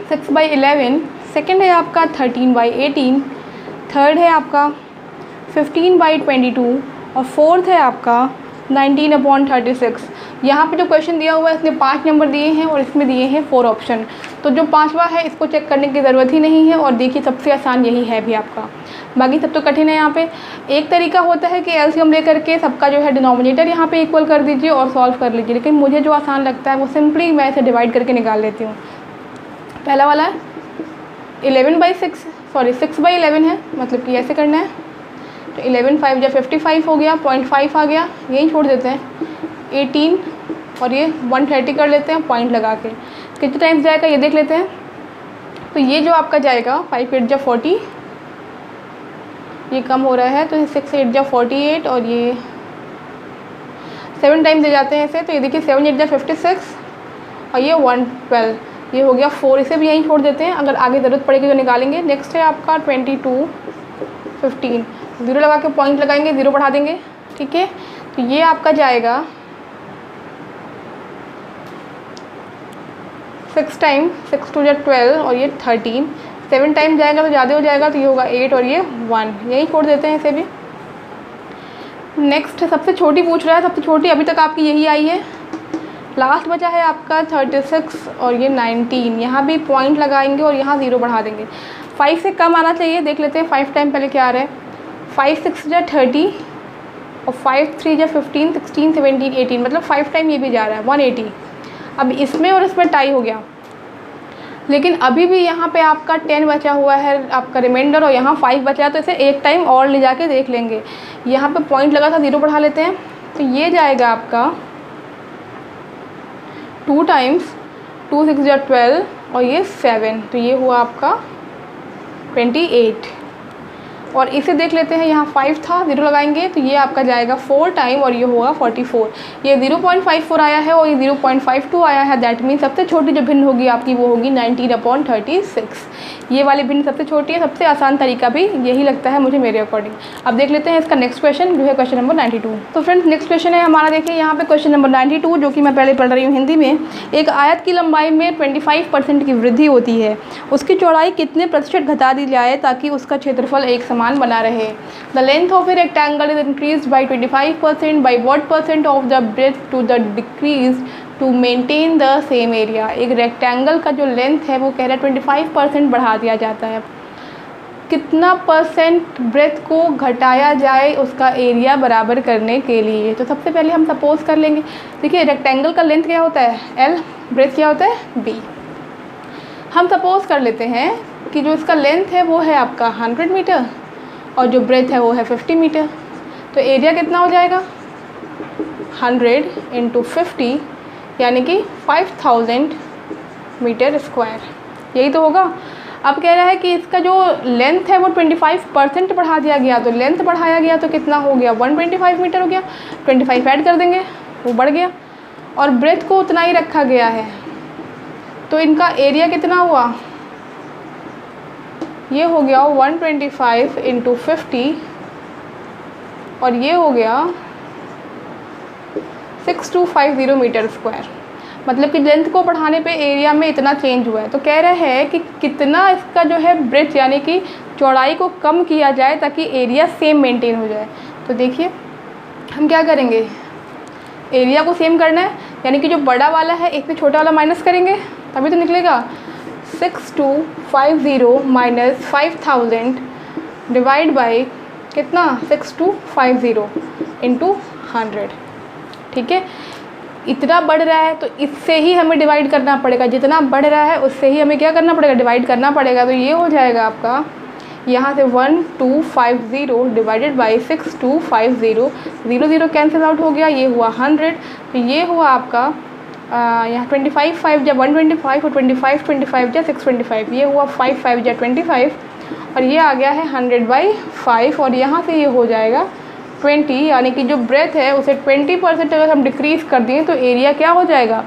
6/11, सेकेंड है आपका 13/18, थर्ड है आपका 15/22 और फोर्थ है आपका 19/36। यहाँ पे जो क्वेश्चन दिया हुआ है इसमें 5 नंबर दिए हैं और इसमें दिए हैं 4 ऑप्शन। तो जो 5वां है इसको चेक करने की ज़रूरत ही नहीं है, और देखिए सबसे आसान यही है भी आपका, बाकी सब तो कठिन है। यहाँ पे एक तरीका होता है कि एलसीएम लेकर के सबका जो है डिनोमिनेटर यहाँ पे इक्वल कर दीजिए और सॉल्व कर लीजिए, लेकिन मुझे जो आसान लगता है वो सिंपली मैं इसे डिवाइड करके निकाल लेती हूँ। पहला वाला 6/11 है, मतलब कि ऐसे करना है। तो 11 5 × 55 हो गया, 0.5 आ गया, यही छोड़ देते हैं। 18 और ये 130 कर लेते हैं पॉइंट लगा के। कितने टाइम्स जाएगा ये देख लेते हैं। तो ये जो आपका जाएगा 5 8 × 40, ये कम हो रहा है तो 6 8 × 48 और ये 7 टाइम्स दे जाते हैं ऐसे। तो ये देखिए 7 8 × 56 और ये 112, ये हो गया 4, इसे भी यहीं छोड़ देते हैं, अगर आगे ज़रूरत पड़ेगी तो निकालेंगे। नेक्स्ट है आपका 22 15, 0 लगा के पॉइंट लगाएंगे, 0 बढ़ा देंगे, ठीक है। तो ये आपका जाएगा 6 टाइम, 6 2 12 और ये 13, 7 टाइम जाएगा तो ज़्यादा हो जाएगा, तो ये होगा 8 और ये 1, यही छोड़ देते हैं इसे भी। नेक्स्ट सबसे छोटी पूछ रहा है, सबसे छोटी अभी तक आपकी यही आई है। लास्ट बचा है आपका 36 और ये 19, यहाँ भी पॉइंट लगाएंगे और यहाँ 0 बढ़ा देंगे। 5 से कम आना चाहिए, देख लेते हैं 5 टाइम पहले क्या आ रहा है। 5 6 जा 30 और 5 3 जा 15, 16 17 18, मतलब 5 टाइम ये भी जा रहा है 180। अब इसमें और इसमें टाई हो गया, लेकिन अभी भी यहाँ पे आपका 10 बचा हुआ है आपका रिमाइंडर और यहाँ 5 बचा है, तो इसे एक टाइम और ले जाके देख लेंगे। यहाँ पे पॉइंट लगा था, 0 बढ़ा लेते हैं, तो ये जाएगा आपका 2 टाइम्स 2 6 जा 12 और ये 7, तो ये हुआ आपका 28। और इसे देख लेते हैं, यहाँ 5 था, 0 लगाएंगे तो ये आपका जाएगा 4 टाइम और ये होगा 44। ये 0.54 आया है और ये 0.52 आया है। दैट मीन सबसे छोटी जो भिन्न होगी आपकी वो होगी 19/36। ये वाली भिन्न सबसे छोटी है, सबसे आसान तरीका भी यही लगता है मुझे मेरे अकॉर्डिंग। अब देख लेते हैं इसका नेक्स्ट क्वेश्चन, जो है क्वेश्चन नंबर 92। तो फ्रेंड्स नेक्स्ट क्वेश्चन है हमारा, देखिए यहाँ पे क्वेश्चन नंबर 92, जो कि मैं पहले पढ़ रही हूँ हिंदी में। एक आयत की लंबाई में 25% की वृद्धि होती है, उसकी चौड़ाई कितने प्रतिशत घटा दी जाए ताकि उसका क्षेत्रफल एक समान बना रहे। The length of a rectangle is increased by 25%, by what percent of the breadth to the decrease to maintain the same area. एक रेक्टेंगल का जो लेंथ है वो कह रहा है 25% बढ़ा दिया जाता है, कितना परसेंट ब्रेथ को घटाया जाए उसका एरिया बराबर करने के लिए। तो सबसे पहले हम सपोज कर लेंगे, देखिए रेक्टेंगल का लेंथ क्या होता है L, ब्रेथ क्या होता है B। हम सपोज कर लेते हैं कि जो इसका लेंथ है वो है आपका 100 मीटर और जो ब्रेथ है वो है 50 मीटर। तो एरिया कितना हो जाएगा 100 × 50, यानी कि 5000 मीटर स्क्वायर, यही तो होगा। अब कह रहा है कि इसका जो लेंथ है वो 25% बढ़ा दिया गया, तो लेंथ बढ़ाया गया तो कितना हो गया 125 मीटर हो गया। 25 ऐड कर देंगे, वो बढ़ गया, और ब्रेथ को उतना ही रखा गया है, तो इनका एरिया कितना हुआ, ये हो गया 125 × 50 और ये हो गया 6250 मीटर स्क्वायर। मतलब कि लेंथ को बढ़ाने पे एरिया में इतना चेंज हुआ है। तो कह रहे हैं कि कितना इसका जो है ब्रेथ यानी कि चौड़ाई को कम किया जाए ताकि एरिया सेम मेंटेन हो जाए। तो देखिए हम क्या करेंगे, एरिया को सेम करना है, यानी कि जो बड़ा वाला है इसमें छोटा वाला माइनस करेंगे तभी तो निकलेगा। 6250 माइनस 5000 डिवाइड बाई कितना 6250 × 100, ठीक है। इतना बढ़ रहा है तो इससे ही हमें डिवाइड करना पड़ेगा, जितना बढ़ रहा है उससे ही हमें क्या करना पड़ेगा, डिवाइड करना पड़ेगा। तो ये हो जाएगा आपका यहाँ से 1250 डिवाइडेड बाई 6250, 0 0 कैंसिल आउट हो गया, ये हुआ 100। तो ये हुआ आपका यहाँ 25 5 जा 125 और 25 25 जा 625, ये हुआ 5 5 जा 25 और ये आ गया है 100/5 और यहाँ से ये हो जाएगा 20, यानी कि जो ब्रेथ है उसे 20% अगर हम डिक्रीज़ कर दें तो एरिया क्या हो जाएगा,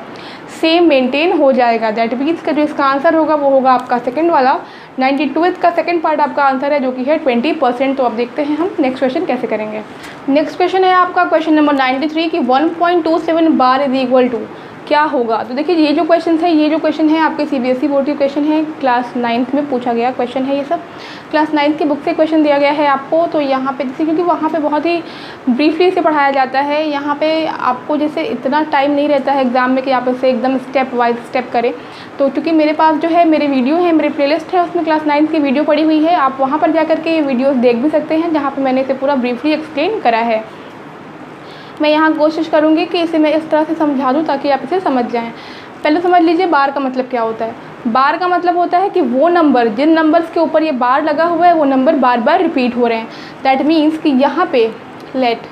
सेम मेंटेन हो जाएगा। दैट मीन्स का जो इसका आंसर होगा वो होगा आपका सेकंड वाला 92 का सेकंड पार्ट आपका आंसर है, जो कि है 20%। तो अब देखते हैं हम नेक्स्ट क्वेश्चन कैसे करेंगे। नेक्स्ट क्वेश्चन है आपका क्वेश्चन नंबर 93 कि 1.27 बार इज इक्वल टू क्या होगा। तो देखिए ये जो क्वेश्चन है, ये जो क्वेश्चन है आपके CBSE बोर्ड के क्वेश्चन है, क्लास 9th में पूछा गया क्वेश्चन है। ये सब क्लास 9th की बुक से क्वेश्चन दिया गया है आपको। तो यहाँ पे जैसे क्योंकि वहाँ पे बहुत ही ब्रीफली से पढ़ाया जाता है, यहाँ पे आपको जैसे इतना टाइम नहीं रहता है एग्ज़ाम में कि आप इसे एकदम स्टेप वाइज स्टेप करें। तो क्योंकि मेरे पास जो है मेरे वीडियो है, मेरी प्लेलिस्ट है, उसमें क्लास 9th की वीडियो पड़ी हुई है, आप वहाँ पर जा कर के ये वीडियोज़ देख भी सकते हैं, जहाँ पर मैंने इसे पूरा ब्रीफली एक्सप्लेन करा है। मैं यहाँ कोशिश करूँगी कि इसे मैं इस तरह से समझा दूँ ताकि आप इसे समझ जाएं। पहले समझ लीजिए बार का मतलब क्या होता है। बार का मतलब होता है कि वो नंबर, जिन नंबर्स के ऊपर ये बार लगा हुआ है वो नंबर बार बार रिपीट हो रहे हैं। दैट मीन्स कि यहाँ पे let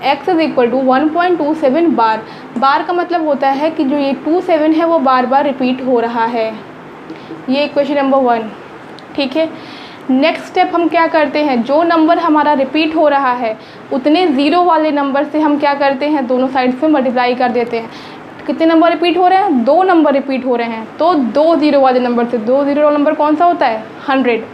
x is equal to 1.27 बार। बार का मतलब होता है कि जो ये 27 है वो बार बार रिपीट हो रहा है। ये इक्वेशन नंबर 1, ठीक है। नेक्स्ट स्टेप हम क्या करते हैं, जो नंबर हमारा रिपीट हो रहा है उतने ज़ीरो वाले नंबर से हम क्या करते हैं, दोनों साइड से मल्टीप्लाई कर देते हैं। कितने नंबर रिपीट हो रहे हैं, 2 नंबर रिपीट हो रहे हैं, तो 2 ज़ीरो वाले नंबर से 2 ज़ीरो वाला नंबर कौन सा होता है, 100।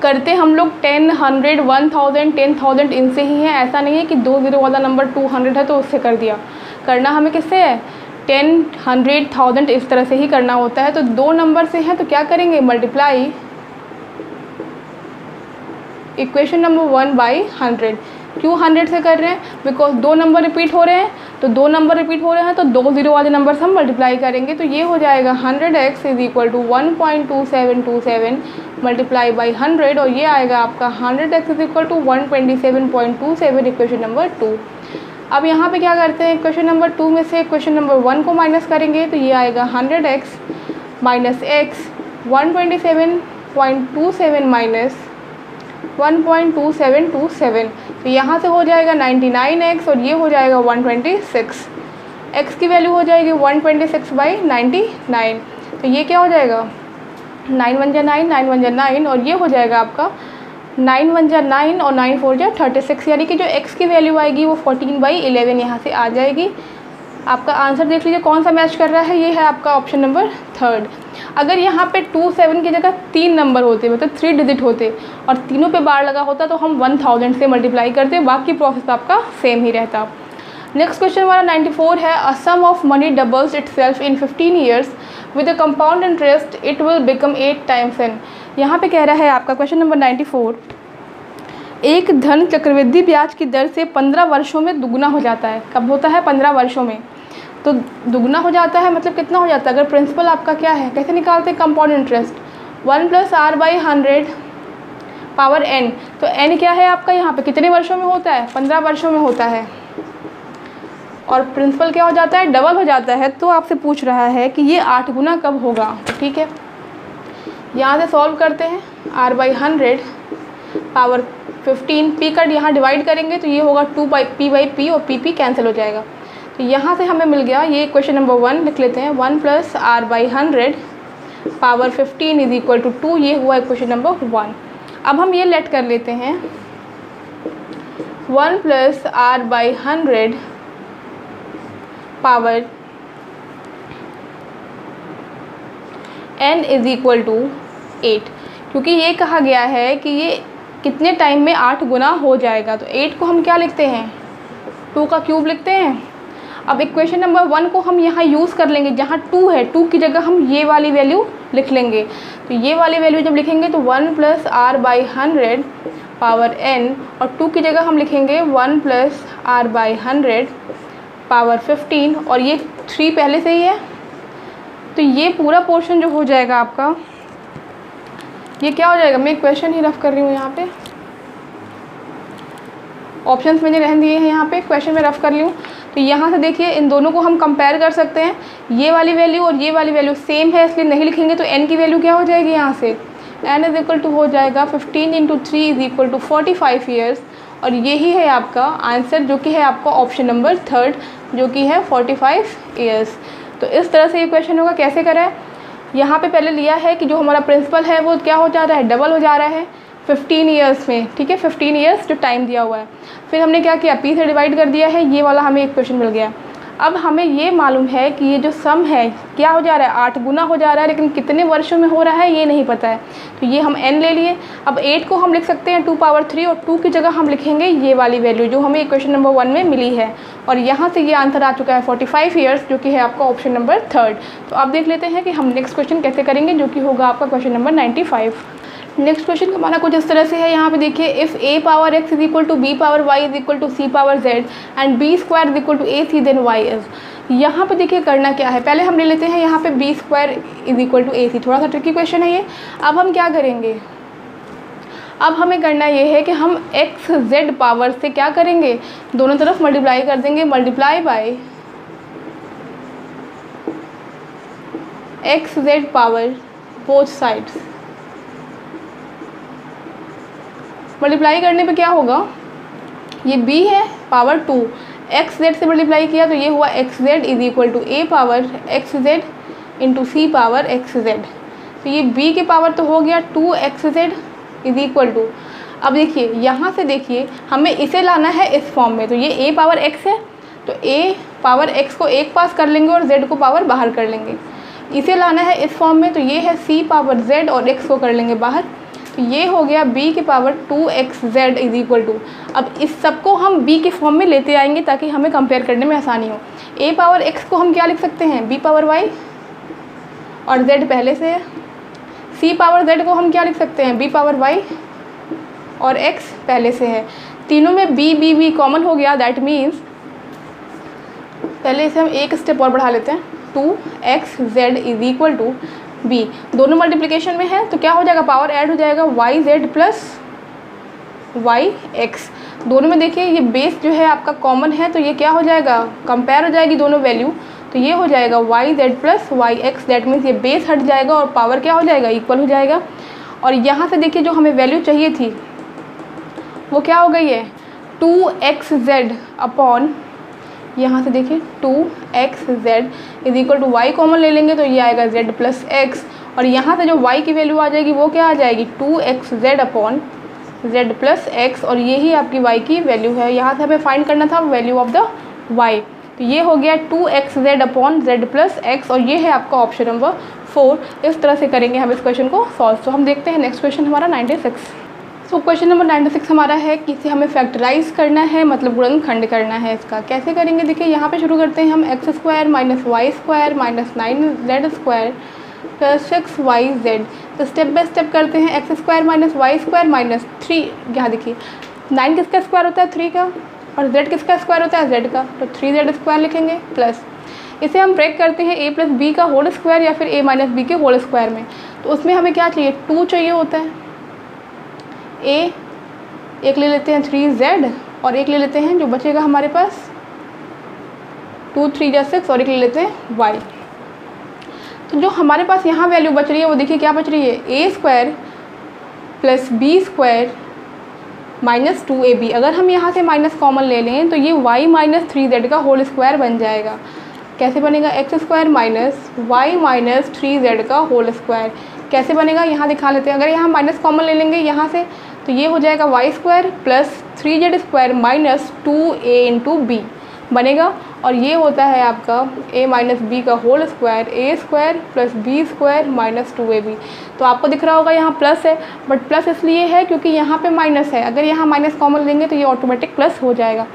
करते हम लोग 10, 100, 1000, 10,000 इनसे ही है, ऐसा नहीं है कि 2 ज़ीरो वाला नंबर 200 है तो उससे कर दिया। करना हमें किससे है, 10, 100, 1000 इस तरह से ही करना होता है। तो 2 नंबर से है तो क्या करेंगे, मल्टीप्लाई इक्वेशन नंबर 1 बाई 100। क्यों 100 से कर रहे हैं, बिकॉज 2 नंबर रिपीट हो रहे हैं, तो 2 नंबर रिपीट हो रहे हैं तो 2 ज़ीरो वाले नंबर से हम मल्टीप्लाई करेंगे। तो ये हो जाएगा 100x is equal to 1.2727 multiply by 100, और ये आएगा आपका 100x is equal to 127.27 equation number 2। अब यहाँ पे क्या करते हैं, इक्वेशन नंबर 2 में से इक्वेशन नंबर 1 को माइनस करेंगे, तो ये आएगा 100x माइनस x 127.27 माइनस 1.2727, तो यहाँ से हो जाएगा 99x और ये हो जाएगा 126। x की वैल्यू हो जाएगी 126/99, तो ये क्या हो जाएगा, 9 1 जा 9, 9 1 जा 9, और ये हो जाएगा आपका 9 1 जा 9 और 9 4 जा 36, यानी कि जो x की वैल्यू आएगी वो 14/11 यहाँ से आ जाएगी। आपका आंसर देख लीजिए कौन सा मैच कर रहा है, ये है आपका ऑप्शन नंबर 3। अगर यहाँ पे 27 की जगह 3 नंबर होते, मतलब 3 डिजिट होते और तीनों पे बार लगा होता तो हम 1000 से मल्टीप्लाई करते, बाकी प्रोसेस आपका सेम ही रहता। नेक्स्ट क्वेश्चन हमारा 94 है, a sum of money doubles itself in 15 years with a compound interest it will become 8 times n। यहाँ पे कह रहा है आपका क्वेश्चन नंबर 94, एक धन चक्रवृद्धि ब्याज की दर से 15 वर्षों में दुगना हो जाता है। कब होता है, 15 वर्षों में। तो दुगना हो जाता है मतलब कितना हो जाता है, अगर प्रिंसिपल आपका क्या है, कैसे निकालते हैं, compound interest 1 + r/100 power n। तो n क्या है आपका, यहाँ पे कितने वर्षों में होता है, 15 वर्षों में होता है, और प्रिंसिपल क्या हो जाता है, डबल हो जाता है। तो आपसे पूछ रहा है कि ये 8 गुना कब होगा। तो ठीक है, यहाँ से सॉल्व करते हैं, r/100 पावर 15, p का यहाँ डिवाइड करेंगे तो ये होगा 2p/p और p कैंसिल हो जाएगा। तो यहाँ से हमें मिल गया, ये क्वेश्चन नंबर 1 लिख लेते हैं, 1 + r/100 power 15 is equal to 2, ये हुआ क्वेश्चन नंबर 1। अब हम ये लेट कर लेते हैं, 1 + r/100 power n is equal to 8, क्योंकि ये कहा गया है कि ये कितने टाइम में 8 गुना हो जाएगा। तो 8 को हम क्या लिखते हैं, 2 का क्यूब लिखते हैं। अब इक्वेशन नंबर 1 को हम यहाँ यूज़ कर लेंगे, जहाँ 2 है, 2 की जगह हम ये वाली वैल्यू लिख लेंगे। तो ये वाली वैल्यू जब लिखेंगे तो 1 + r/100 पावर n, और 2 की जगह हम लिखेंगे 1 + r/100 पावर 15, और ये 3 पहले से ही है। तो ये पूरा पोर्शन जो हो जाएगा आपका, ये क्या हो जाएगा, मैं क्वेश्चन ही रफ कर रही हूँ यहाँ पे, ऑप्शंस मैंने रहने दिए हैं, यहाँ पे क्वेश्चन में रफ कर ली हूँ। तो यहाँ से देखिए इन दोनों को हम कंपेयर कर सकते हैं, ये वाली वैल्यू और ये वाली वैल्यू सेम है, इसलिए नहीं लिखेंगे। तो n की वैल्यू क्या हो जाएगी, यहाँ से n इज इक्वल टू हो जाएगा 15 × 3 इज इक्वल टू 45 ईयर्स, और यही है आपका आंसर, जो कि है आपका ऑप्शन नंबर 3, जो कि है 45 ईयर्स। तो इस तरह से ये क्वेश्चन होगा। कैसे करें, यहाँ पे पहले लिया है कि जो हमारा प्रिंसिपल है वो क्या हो जा रहा है, डबल हो जा रहा है 15 ईयर्स में। ठीक है, 15 ईयर्स जो टाइम दिया हुआ है। फिर हमने क्या किया, p से डिवाइड कर दिया है, ये वाला हमें इक्वेशन मिल गया। अब हमें ये मालूम है कि ये जो सम है क्या हो जा रहा है, 8 गुना हो जा रहा है, लेकिन कितने वर्षों में हो रहा है ये नहीं पता है। तो ये हम n ले लिए। अब 8 को हम लिख सकते हैं 2 पावर 3, और 2 की जगह हम लिखेंगे ये वाली वैल्यू जो हमें इक्वेशन नंबर 1 में मिली है, और यहाँ से ये आंसर आ चुका है 45 ईयर्स, जो कि है आपका ऑप्शन नंबर 3। तो अब देख लेते हैं कि हम नेक्स्ट क्वेश्चन कैसे करेंगे, जो कि होगा आपका क्वेश्चन नंबर 95। नेक्स्ट क्वेश्चन हमारा कुछ इस तरह से है। यहाँ पे देखिए, if a power x is equal to b power y is equal to c power z and b square is equal to ac then y is. यहाँ पे देखिए करना क्या है, पहले हम ले लेते हैं यहाँ पे b square is equal to ac। थोड़ा सा ट्रिकी क्वेश्चन है ये। अब हम क्या करेंगे, अब हमें करना ये है कि हम x z पावर से क्या करेंगे, दोनों तरफ मल्टीप्लाई कर देंगे, multiply by x z power both sides. Multiply करने पे क्या होगा, ये b है पावर 2, एक्स जेड से मल्टीप्लाई किया तो ये हुआ x z is equal to a power x z into c power x z. तो ये b की पावर तो हो गया 2xz इज इक्वल टू, अब देखिए यहाँ से देखिए हमें इसे लाना है इस फॉर्म में, तो ये a पावर x है, तो a पावर x को एक पास कर लेंगे और z को पावर बाहर कर लेंगे। इसे लाना है इस फॉर्म में, तो ये है c पावर z और x को कर लेंगे बाहर, तो ये हो गया b की power 2xz is equal to. अब इस सब को हम b के फॉर्म में लेते आएंगे ताकि हमें कंपेयर करने में आसानी हो। a पावर x को हम क्या लिख सकते हैं, b पावर y, और z पहले से है। c पावर z को हम क्या लिख सकते हैं, b पावर y और x पहले से है। तीनों में b कॉमन हो गया, दैट मीन्स पहले इसे हम एक स्टेप और बढ़ा लेते हैं, 2xz is equal to b। दोनों मल्टीप्लिकेशन में है तो क्या हो जाएगा, पावर ऐड हो जाएगा yz प्लस yx। दोनों में देखिए ये बेस जो है आपका कॉमन है, तो ये क्या हो जाएगा, कंपेयर हो जाएगी दोनों वैल्यू, तो ये हो जाएगा yz plus yx, that means ये बेस हट जाएगा और पावर क्या हो जाएगा, इक्वल हो जाएगा। और यहाँ से देखिए जो हमें वैल्यू चाहिए थी वो क्या हो गई है, 2xz अपॉन, यहाँ से देखिए 2xz is equal to y common ले लेंगे तो ये आएगा z प्लस x, और यहाँ से जो y की वैल्यू आ जाएगी वो क्या आ जाएगी, 2xz upon z plus x, और ये ही आपकी y की वैल्यू है। यहाँ से हमें फाइंड करना था वैल्यू ऑफ द y, तो ये हो गया 2xz upon z plus x, और ये है आपका ऑप्शन नंबर 4। इस तरह से करेंगे हम इस क्वेश्चन को सॉल्व। तो हम देखते हैं नेक्स्ट क्वेश्चन हमारा 96। तो क्वेश्चन नंबर 96 हमारा है कि इसे हमें फैक्टराइज करना है, मतलब गुणनखंड करना है। इसका कैसे करेंगे, देखिए यहाँ पे शुरू करते हैं हम x square minus y square minus 9z square plus 6yz। तो स्टेप बाय स्टेप करते हैं, x square minus y square minus 3, यहाँ देखिए 9 किसका स्क्वायर होता है, 3 का, और z किसका स्क्वायर होता है, z का, तो 3z स्क्वायर लिखेंगे प्लस इसे हम ब्रेक करते हैं a प्लस बी का होल स्क्वायर या फिर a माइनस बी के होल स्क्वायर में। तो उसमें हमें क्या चाहिए, 2 चाहिए होता है, एक ले लेते हैं 3z और एक ले लेते हैं जो बचेगा हमारे पास 2 3 जा 6 और एक ले लेते हैं y। तो जो हमारे पास यहाँ वैल्यू बच रही है वो देखिए क्या बच रही है, a square plus b square minus 2ab। अगर हम यहाँ से माइनस कॉमन ले लें तो ये y माइनस 3z का होल स्क्वायर बन जाएगा। कैसे बनेगा, x square minus y minus 3z का होल स्क्वायर कैसे बनेगा, यहाँ दिखा लेते हैं। अगर यहाँ माइनस कॉमन ले लेंगे यहाँ से तो ये हो जाएगा y square plus 3z square minus 2a into b बनेगा, और ये होता है आपका a माइनस बी का whole square, a square plus b square minus 2ab। तो आपको दिख रहा होगा यहाँ प्लस है, बट प्लस इसलिए है क्योंकि यहाँ पे माइनस है। अगर यहाँ माइनस कॉमन लेंगे तो ये ऑटोमेटिक प्लस हो जाएगा।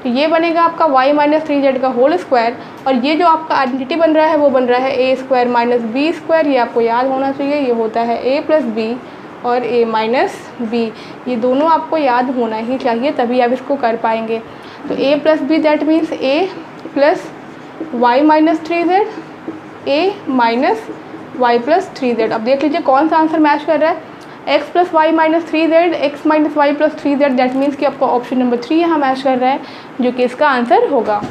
तो ये बनेगा आपका y माइनस 3z का होल स्क्वायर, और ये जो आपका आइडेंटिटी बन रहा है वो बन रहा है a square minus b square. ये आपको याद होना चाहिए, ये होता है a प्लस बी और a माइनस बी। ये दोनों आपको याद होना ही चाहिए, तभी आप इसको कर पाएंगे। तो a plus b that means a plus y minus 3z, a minus y plus 3z। अब देख लीजिए कौन सा आंसर मैच कर रहा है, x plus y minus 3z, x minus y plus 3z, that means कि आपका ऑप्शन नंबर 3 यहाँ मैच कर रहा है, जो कि इसका आंसर होगा।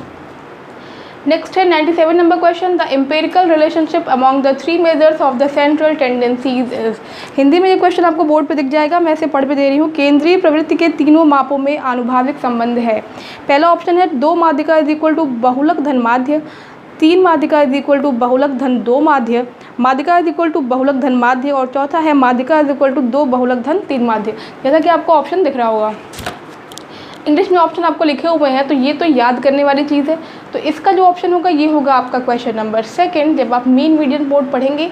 नेक्स्ट है 97 number question, the empirical relationship among the 3 measures of the central tendencies is. Hindi में ये क्वेश्चन आपको बोर्ड पे दिख जाएगा, मैं इसे पढ़ पे दे रही हूँ। केंद्रीय प्रवृत्ति के तीनों मापों में आनुभाविक संबंध है। पहला ऑप्शन है 2 माध्यिका इज इक्वल टू बहुलक धन माध्य, 3 माध्यिका इज इक्वल टू बहुलक धन 2 माध्य, माध्यिका इज इक्वल टू बहुलक धन माध्य, और चौथा है माध्यिका इज इक्वल टू 2 बहुलक धन 3 माध्य। जैसा कि आपको ऑप्शन दिख रहा होगा, इंग्लिश में ऑप्शन आपको लिखे हुए हैं, तो ये तो याद करने वाली चीज़ है। तो इसका जो ऑप्शन होगा ये होगा आपका क्वेश्चन नंबर 2। जब आप मीन मीडियन मोड पढ़ेंगे,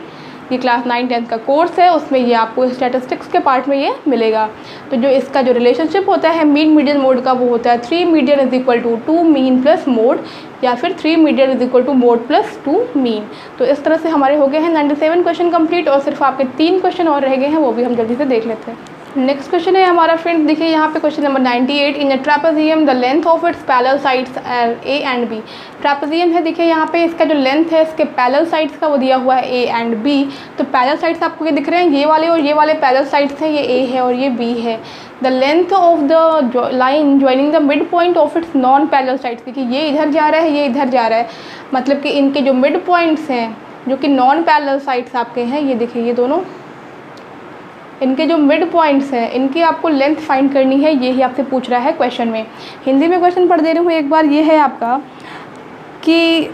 ये क्लास 9-10 का कोर्स है, उसमें ये आपको स्टैटिस्टिक्स के पार्ट में ये मिलेगा। तो जो इसका जो रिलेशनशिप होता है मीन मीडियन मोड का, वो होता है 3 median is equal to 2 mean plus mode, या फिर 3 median is equal to mode plus 2 mean. तो इस तरह से हमारे हो गए हैं 97 क्वेश्चन कंप्लीट, और सिर्फ आपके 3 क्वेश्चन और रह गए हैं, वो भी हम जल्दी से देख लेते हैं। नेक्स्ट क्वेश्चन है हमारा फ्रेंड्स, देखिए यहाँ पे question number 98, in a trapezium the length of its parallel sides are a and b. Trapezium है, देखिए यहाँ पे इसका जो लेंथ है इसके पैरेलल साइड्स का वो दिया हुआ है ए एंड बी। तो पैरेलल साइड्स आपको ये दिख रहे हैं, ये वाले और ये वाले पैरेलल साइड्स हैं, ये ए है और ये बी है। The length of the line joining the mid point of its non parallel sides, देखिए ये इधर जा रहा है, ये इधर जा रहा है, मतलब कि इनके जो मिड पॉइंट्स हैं जो कि नॉन पैरेलल साइड्स आपके हैं, ये देखिए ये दोनों, इनके जो मिड पॉइंट्स हैं इनकी आपको लेंथ फाइंड करनी है, ये ही आपसे पूछ रहा है क्वेश्चन में। हिंदी में क्वेश्चन पढ़ दे रही हूँ एक बार, ये है आपका कि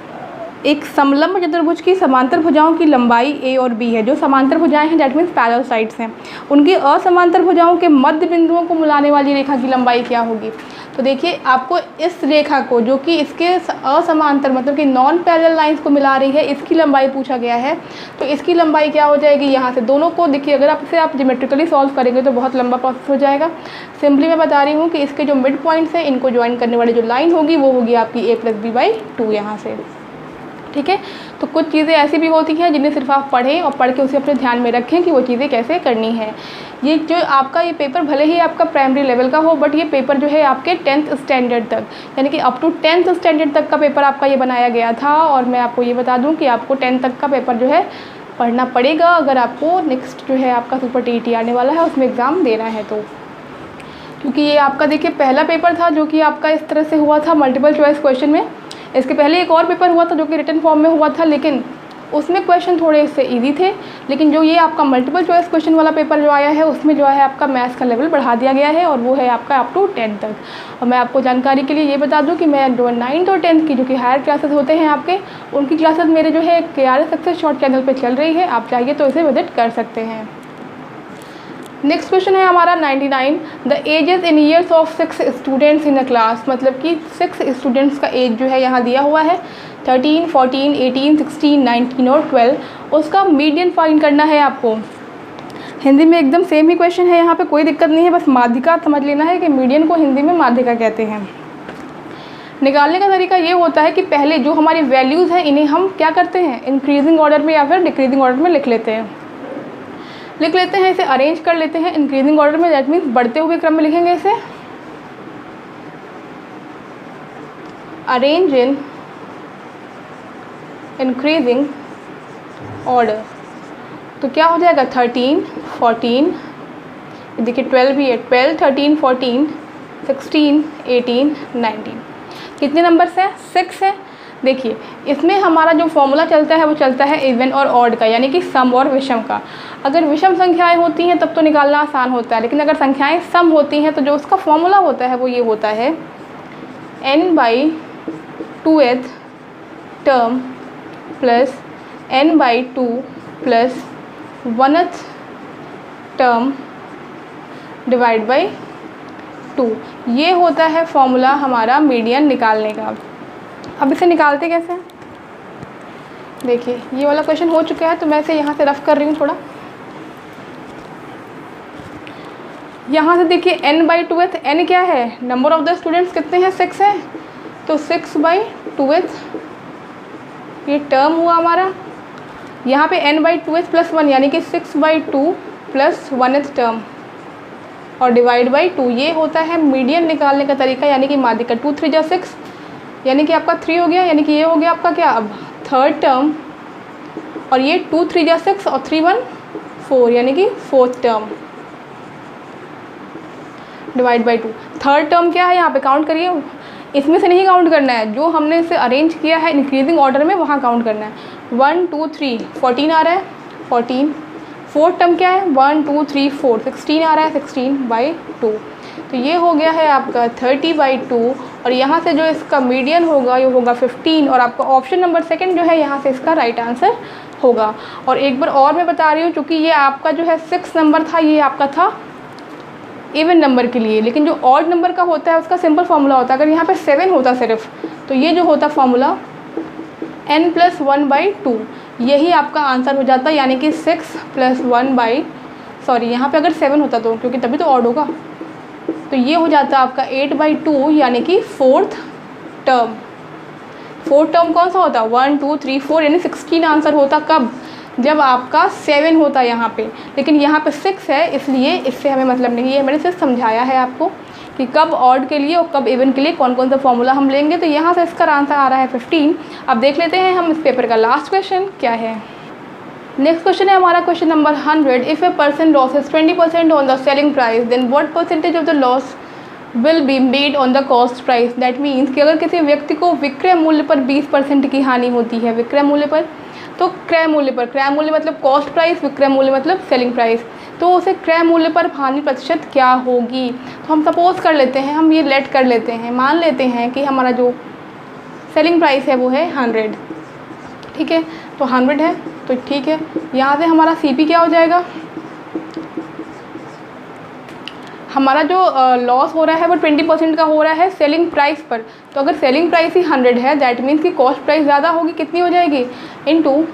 एक समलंब चतुर्भुज की समांतर भुजाओं की लंबाई ए और बी है। जो समांतर भुजाएं हैं दैट मीन्स पैरेलल साइड्स हैं, उनकी असमांतर भुजाओं के मध्य बिंदुओं को मिलाने वाली रेखा की लंबाई क्या होगी। तो देखिए आपको इस रेखा को जो कि इसके असमांतर मतलब कि नॉन पैरेलल लाइंस को मिला रही है, इसकी लंबाई पूछा गया है। तो इसकी लंबाई क्या हो जाएगी, यहाँ से दोनों को देखिए अगर आप इसे आप ज्योमेट्रिकली सॉल्व करेंगे तो बहुत लंबा प्रोसेस हो जाएगा। सिंपली मैं बता रही हूँ कि इसके जो मिड पॉइंट्स हैं इनको ज्वाइन करने वाली जो लाइन होगी वो होगी आपकी a+b/2 यहाँ से। ठीक है, तो कुछ चीज़ें ऐसी भी होती हैं जिन्हें सिर्फ आप पढ़ें और पढ़ के उसे अपने ध्यान में रखें कि वो चीज़ें कैसे करनी है। ये जो आपका ये पेपर भले ही आपका प्राइमरी लेवल का हो, बट ये पेपर जो है आपके 10th स्टैंडर्ड तक यानी कि अप टू 10th स्टैंडर्ड तक का पेपर आपका ये बनाया गया था। और मैं आपको ये बता दूं कि आपको 10th तक का पेपर जो है पढ़ना पड़ेगा अगर आपको नेक्स्ट जो है आपका सुपर टीईटी आने वाला है उसमें एग्ज़ाम देना है तो। क्योंकि ये आपका देखिए पहला पेपर था जो कि आपका इस तरह से हुआ था मल्टीपल चॉइस क्वेश्चन में। इसके पहले एक और पेपर हुआ था जो कि रिटन फॉर्म में हुआ था, लेकिन उसमें क्वेश्चन थोड़े इससे इजी थे। लेकिन जो ये आपका मल्टीपल चॉइस क्वेश्चन वाला पेपर जो आया है उसमें जो है आपका मैथ्स का लेवल बढ़ा दिया गया है और वो है आपका अप टू 10 तक। और मैं आपको जानकारी के लिए ये बता दूं कि मैं जो 9th और 10th की जो कि हायर क्लासेस होते हैं आपके, उनकी क्लासेस मेरे जो है KRS सक्सेस शॉर्ट चैनल पर चल रही है, आप चाहिए तो इसे विजिट कर सकते हैं। नेक्स्ट क्वेश्चन है हमारा 99। The ages in years of 6 students in a class, मतलब कि 6 स्टूडेंट्स का एज जो है यहाँ दिया हुआ है 13, 14, 18, 16, 19 और 12। उसका मीडियन फाइंड करना है आपको। हिंदी में एकदम सेम ही क्वेश्चन है, यहाँ पे कोई दिक्कत नहीं है, बस माध्यिका समझ लेना है कि मीडियन को हिंदी में माध्यिका कहते हैं। निकालने का तरीका ये होता है कि पहले जो हमारी वैल्यूज़ हैं इन्हें हम क्या करते हैं इंक्रीजिंग ऑर्डर में या फिर डिक्रीजिंग ऑर्डर में लिख लेते हैं, इसे अरेंज कर लेते हैं इंक्रीजिंग ऑर्डर में, दैट मीन्स बढ़ते हुए क्रम में लिखेंगे इसे। अरेंज इन इंक्रीजिंग ऑर्डर, तो क्या हो जाएगा 13, 14, देखिए 12 भी है, 12, 13, 14, 16, 18, 19। कितने नंबर्स हैं 6 है। देखिए इसमें हमारा जो फॉर्मूला चलता है वो चलता है इवन और ऑड का, यानी कि सम और विषम का। अगर विषम संख्याएं होती हैं तब तो निकालना आसान होता है, लेकिन अगर संख्याएं सम होती हैं तो जो उसका फॉर्मूला होता है वो ये होता है n/2th term plus n/2 plus 1th term divide by 2। ये होता है फॉर्मूला हमारा मीडियन निकालने का। अब इसे निकालते कैसे हैं, देखिए ये वाला क्वेश्चन हो चुका है तो मैं इसे यहाँ से रफ कर रही हूँ थोड़ा। यहाँ से देखिए n/2th, n क्या है नंबर ऑफ द स्टूडेंट्स कितने हैं 6 है, तो 6/2th ये टर्म हुआ हमारा। यहाँ पे n/2th प्लस 1 यानी कि 6/2 प्लस 1th टर्म और डिवाइड बाई 2। ये होता है मीडियन निकालने का तरीका, यानी कि माध्यिका। 2 3 जा 6 यानी कि आपका 3 हो गया, यानी कि ये हो गया आपका क्या अब 3rd टर्म, और ये 2 3 जा 6 और 3 1 4 यानी कि 4th term divide by 2। 3rd term क्या है यहाँ पे काउंट करिए, इसमें से नहीं काउंट करना है, जो हमने इसे अरेंज किया है इंक्रीजिंग ऑर्डर में वहाँ काउंट करना है। 1 2 3 14 आ रहा है 14। 4th टर्म क्या है 1 2 3 4 16 आ रहा है 16/2। तो ये हो गया है आपका 30/2 और यहाँ से जो इसका मीडियन होगा ये होगा 15 और आपका ऑप्शन नंबर 2 जो है यहाँ से इसका राइट आंसर होगा। और एक बार और मैं बता रही हूँ, चूँकि ये आपका जो है 6 नंबर था, ये आपका था इवन नंबर के लिए, लेकिन जो ऑड नंबर का होता है उसका सिंपल फार्मूला होता है। अगर यहाँ पे 7 होता सिर्फ तो ये जो होता फार्मूला n+1/2, यही आपका आंसर हो जाता, यानी कि 6 + 1 यहाँ पे अगर 7 होता तो, क्योंकि तभी तो ऑड होगा, तो ये हो जाता आपका 8/2 यानी कि 4th टर्म। 4th टर्म कौन सा होता 1 2 3 4 यानी 16 आंसर होता कब, जब आपका 7 होता यहाँ पे, लेकिन यहाँ पे 6 है इसलिए इससे हमें मतलब नहीं है। मैंने सिर्फ समझाया है आपको कि कब ऑड के लिए और कब इवन के लिए कौन कौन सा फॉर्मूला हम लेंगे। तो यहाँ से इसका आंसर आ रहा है 15। अब देख लेते हैं हम इस पेपर का लास्ट क्वेश्चन क्या है। नेक्स्ट क्वेश्चन है हमारा question number 100। If a person loses 20% on the selling price then what percentage of the loss will be made on the cost price. That means कि अगर किसी व्यक्ति को विक्रय मूल्य पर 20% की हानि होती है, विक्रय मूल्य पर, तो क्रय मूल्य पर, क्रय मूल्य मतलब कॉस्ट प्राइस, विक्रय मूल्य मतलब सेलिंग प्राइस, तो उसे क्रय मूल्य पर हानि प्रतिशत क्या होगी। तो हम सपोज कर लेते हैं, हम ये लेट कर लेते हैं, मान लेते हैं कि हमारा जो सेलिंग प्राइस है वो है 100, ठीक है, तो 100 है तो ठीक है। यहाँ से हमारा CP क्या हो जाएगा, हमारा जो लॉस हो रहा है वो 20% का हो रहा है सेलिंग प्राइस पर। तो अगर सेलिंग प्राइस ही 100 है, दैट मीन्स कि कॉस्ट प्राइस ज़्यादा होगी, कितनी हो जाएगी, into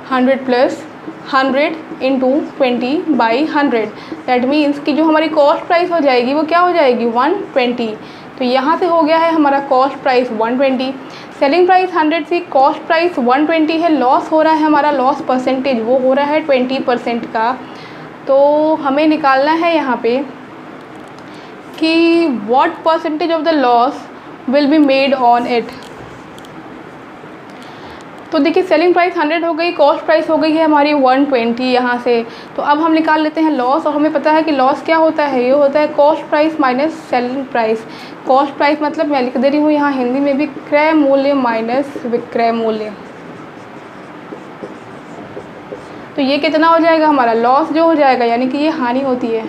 100 plus 100 into 20/100। That means कि जो हमारी कॉस्ट प्राइस हो जाएगी वो क्या हो जाएगी, 120। तो यहाँ से हो गया है हमारा कॉस्ट प्राइस 120, सेलिंग प्राइस 100 थी, कॉस्ट प्राइस 120 है, लॉस हो रहा है हमारा, लॉस परसेंटेज वो हो रहा है 20% का। तो हमें निकालना है यहाँ पे कि what percentage of the loss will be made on it. तो देखिए सेलिंग प्राइस 100 हो गई, कॉस्ट प्राइस हो गई है हमारी 120 यहाँ से। तो अब हम निकाल लेते हैं लॉस, और हमें पता है कि लॉस क्या होता है, ये होता है cost price minus selling price. Cost price मतलब मैं लिख दे रही हूँ यहाँ हिंदी में भी, क्रय मूल्य माइनस विक्रय मूल्य। तो ये कितना हो जाएगा हमारा लॉस जो हो जाएगा, यानी कि ये हानि होती है,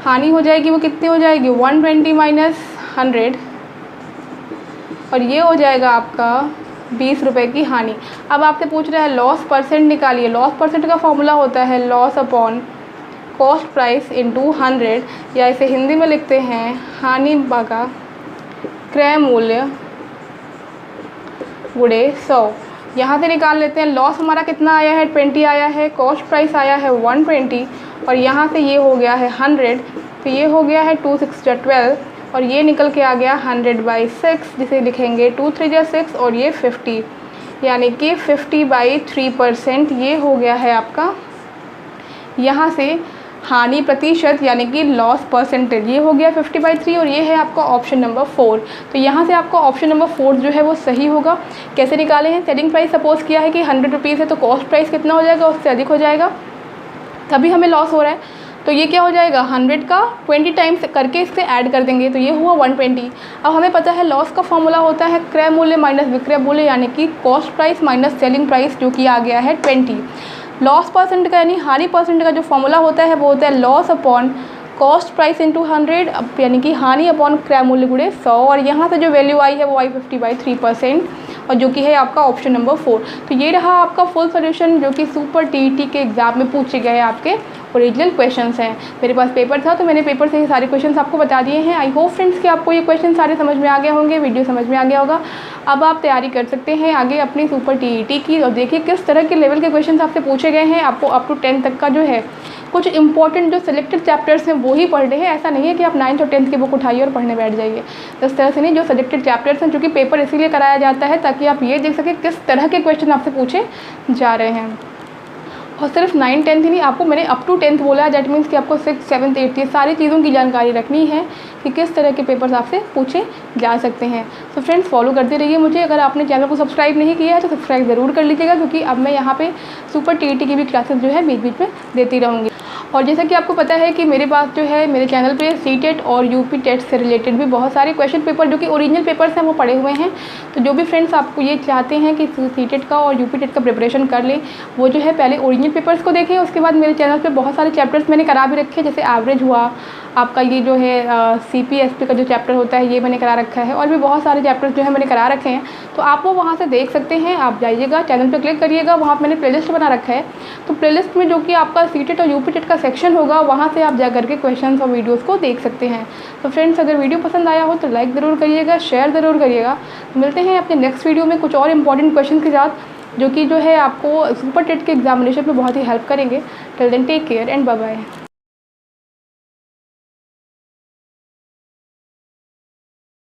हानि हो जाएगी, वो कितनी हो जाएगी 120 माइनस 100, और ये हो जाएगा आपका 20 रुपये की हानि। अब आपसे पूछ रहा है लॉस परसेंट निकालिए। लॉस परसेंट का फॉर्मूला होता है loss upon cost price into 100, या इसे हिंदी में लिखते हैं हानि भागा क्रय मूल्य गुणे 100। यहाँ से निकाल लेते हैं, लॉस हमारा कितना आया है 20 आया है, कॉस्ट प्राइस आया है 120, और यहाँ से ये हो गया है 100, तो ये हो गया है 2 6 12, और ये निकल के आ गया 100/6, जिसे लिखेंगे 2 3 6, और ये 50, यानी कि 50/3%। ये हो गया है आपका यहाँ से हानि प्रतिशत, यानी कि लॉस परसेंटेज, ये हो गया 50/3, और ये है आपका ऑप्शन नंबर 4। तो यहाँ से आपका ऑप्शन नंबर 4 जो है वो सही होगा। कैसे निकाले हैं, सेलिंग प्राइस सपोज़ किया है कि 100 रुपीज़ है, तो कॉस्ट प्राइस कितना हो जाएगा, उससे अधिक हो जाएगा, तभी हमें लॉस हो रहा है। तो ये क्या हो जाएगा, 100 का 20 टाइम्स करके इससे ऐड कर देंगे, तो ये हुआ 120। अब हमें पता है लॉस का फॉर्मूला होता है क्रय मूल्य माइनस विक्रय मूल्य, यानी कि cost price minus selling price, जो कि आ गया है 20। लॉस परसेंट का यानी हानि परसेंट का जो फॉर्मूला होता है वो होता है loss upon cost price into 100, यानी कि हानि अपॉन क्रय मूल्य गुणे 100, और यहाँ से जो वैल्यू आई है वो आई 50/3%, और जो कि है आपका ऑप्शन नंबर 4। तो ये रहा आपका फुल सोल्यूशन, जो कि सुपर TET के एग्ज़ाम में पूछे गए आपके ओरिजिनल क्वेश्चंस हैं। मेरे पास पेपर था तो मैंने पेपर से ही सारे क्वेश्चंस आपको बता दिए हैं। आई होप फ्रेंड्स कि आपको ये क्वेश्चन सारे समझ में आ गए होंगे, वीडियो समझ में आ गया होगा। अब आप तैयारी कर सकते हैं आगे अपनी सुपर TET की, और देखिए किस तरह के लेवल के क्वेश्चन आपसे पूछे गए हैं। आपको अप टू 10th तक का जो है कुछ इंपॉर्टेंट जो सिलेक्टेड चैप्टर्स हैं वो ही पढ़ने हैं। ऐसा नहीं है कि आप 9th और 10th की बुक उठाइए और पढ़ने बैठ जाइए, इस तरह से नहीं। जो सिलेक्टेड चैप्टर्स हैं, क्योंकि पेपर इसीलिए कराया जाता है ताकि आप ये देख सकें किस तरह के क्वेश्चन आपसे पूछे जा रहे हैं। और सिर्फ 9th 10th ही नहीं, आपको मैंने अप टू 10th बोला है, दैट मीन्स कि आपको 6th 7th 8th ये सारी चीज़ों की जानकारी रखनी है कि किस तरह के पेपर्स आपसे पूछे जा सकते हैं। तो फ्रेंड्स फॉलो करते रहिए मुझे। अगर आपने चैनल को सब्सक्राइब नहीं किया है तो सब्सक्राइब ज़रूर कर लीजिएगा, क्योंकि अब मैं यहाँ पे सुपर TET की भी क्लासेस जो है बीच बीच में देती रहूँगी। और जैसा कि आपको पता है कि मेरे पास जो है मेरे चैनल पे CTET और UP टेट से रिलेटेड भी बहुत सारे क्वेश्चन पेपर जो कि ओरिजिनल पेपर्स हैं वो पड़े हुए हैं। तो जो भी फ्रेंड्स आपको ये चाहते हैं कि CTET का और UP टेट का प्रिपरेशन कर लें, वो जो है पहले ओरिजिनल पेपर्स को देखें। उसके बाद मेरे चैनल पे बहुत सारे चैप्टर्स मैंने करा भी रखे हैं, जैसे एवरेज हुआ आपका, ये जो है CP SP का जो चैप्टर होता है ये मैंने करा रखा है, और भी बहुत सारे चैप्टर्स जो है मैंने करा रखे हैं। तो आप वो वहाँ से देख सकते हैं। आप जाइएगा चैनल पर क्लिक करिएगा, वहाँ मैंने प्लेलिस्ट बना रखा है। तो प्लेलिस्ट में जो कि आपका CTET और UP टेट का सेक्शन होगा, वहाँ से आप जा करके क्वेश्चंस और वीडियोस को देख सकते हैं। तो फ्रेंड्स अगर वीडियो पसंद आया हो तो लाइक ज़रूर करिएगा, शेयर ज़रूर करिएगा। मिलते हैं अपने नेक्स्ट वीडियो में कुछ और इंपॉर्टेंट क्वेश्चन के साथ, जो कि जो है आपको सुपर टेट के एग्जामिनेशन में बहुत ही हेल्प करेंगे। Till then take care and bye bye.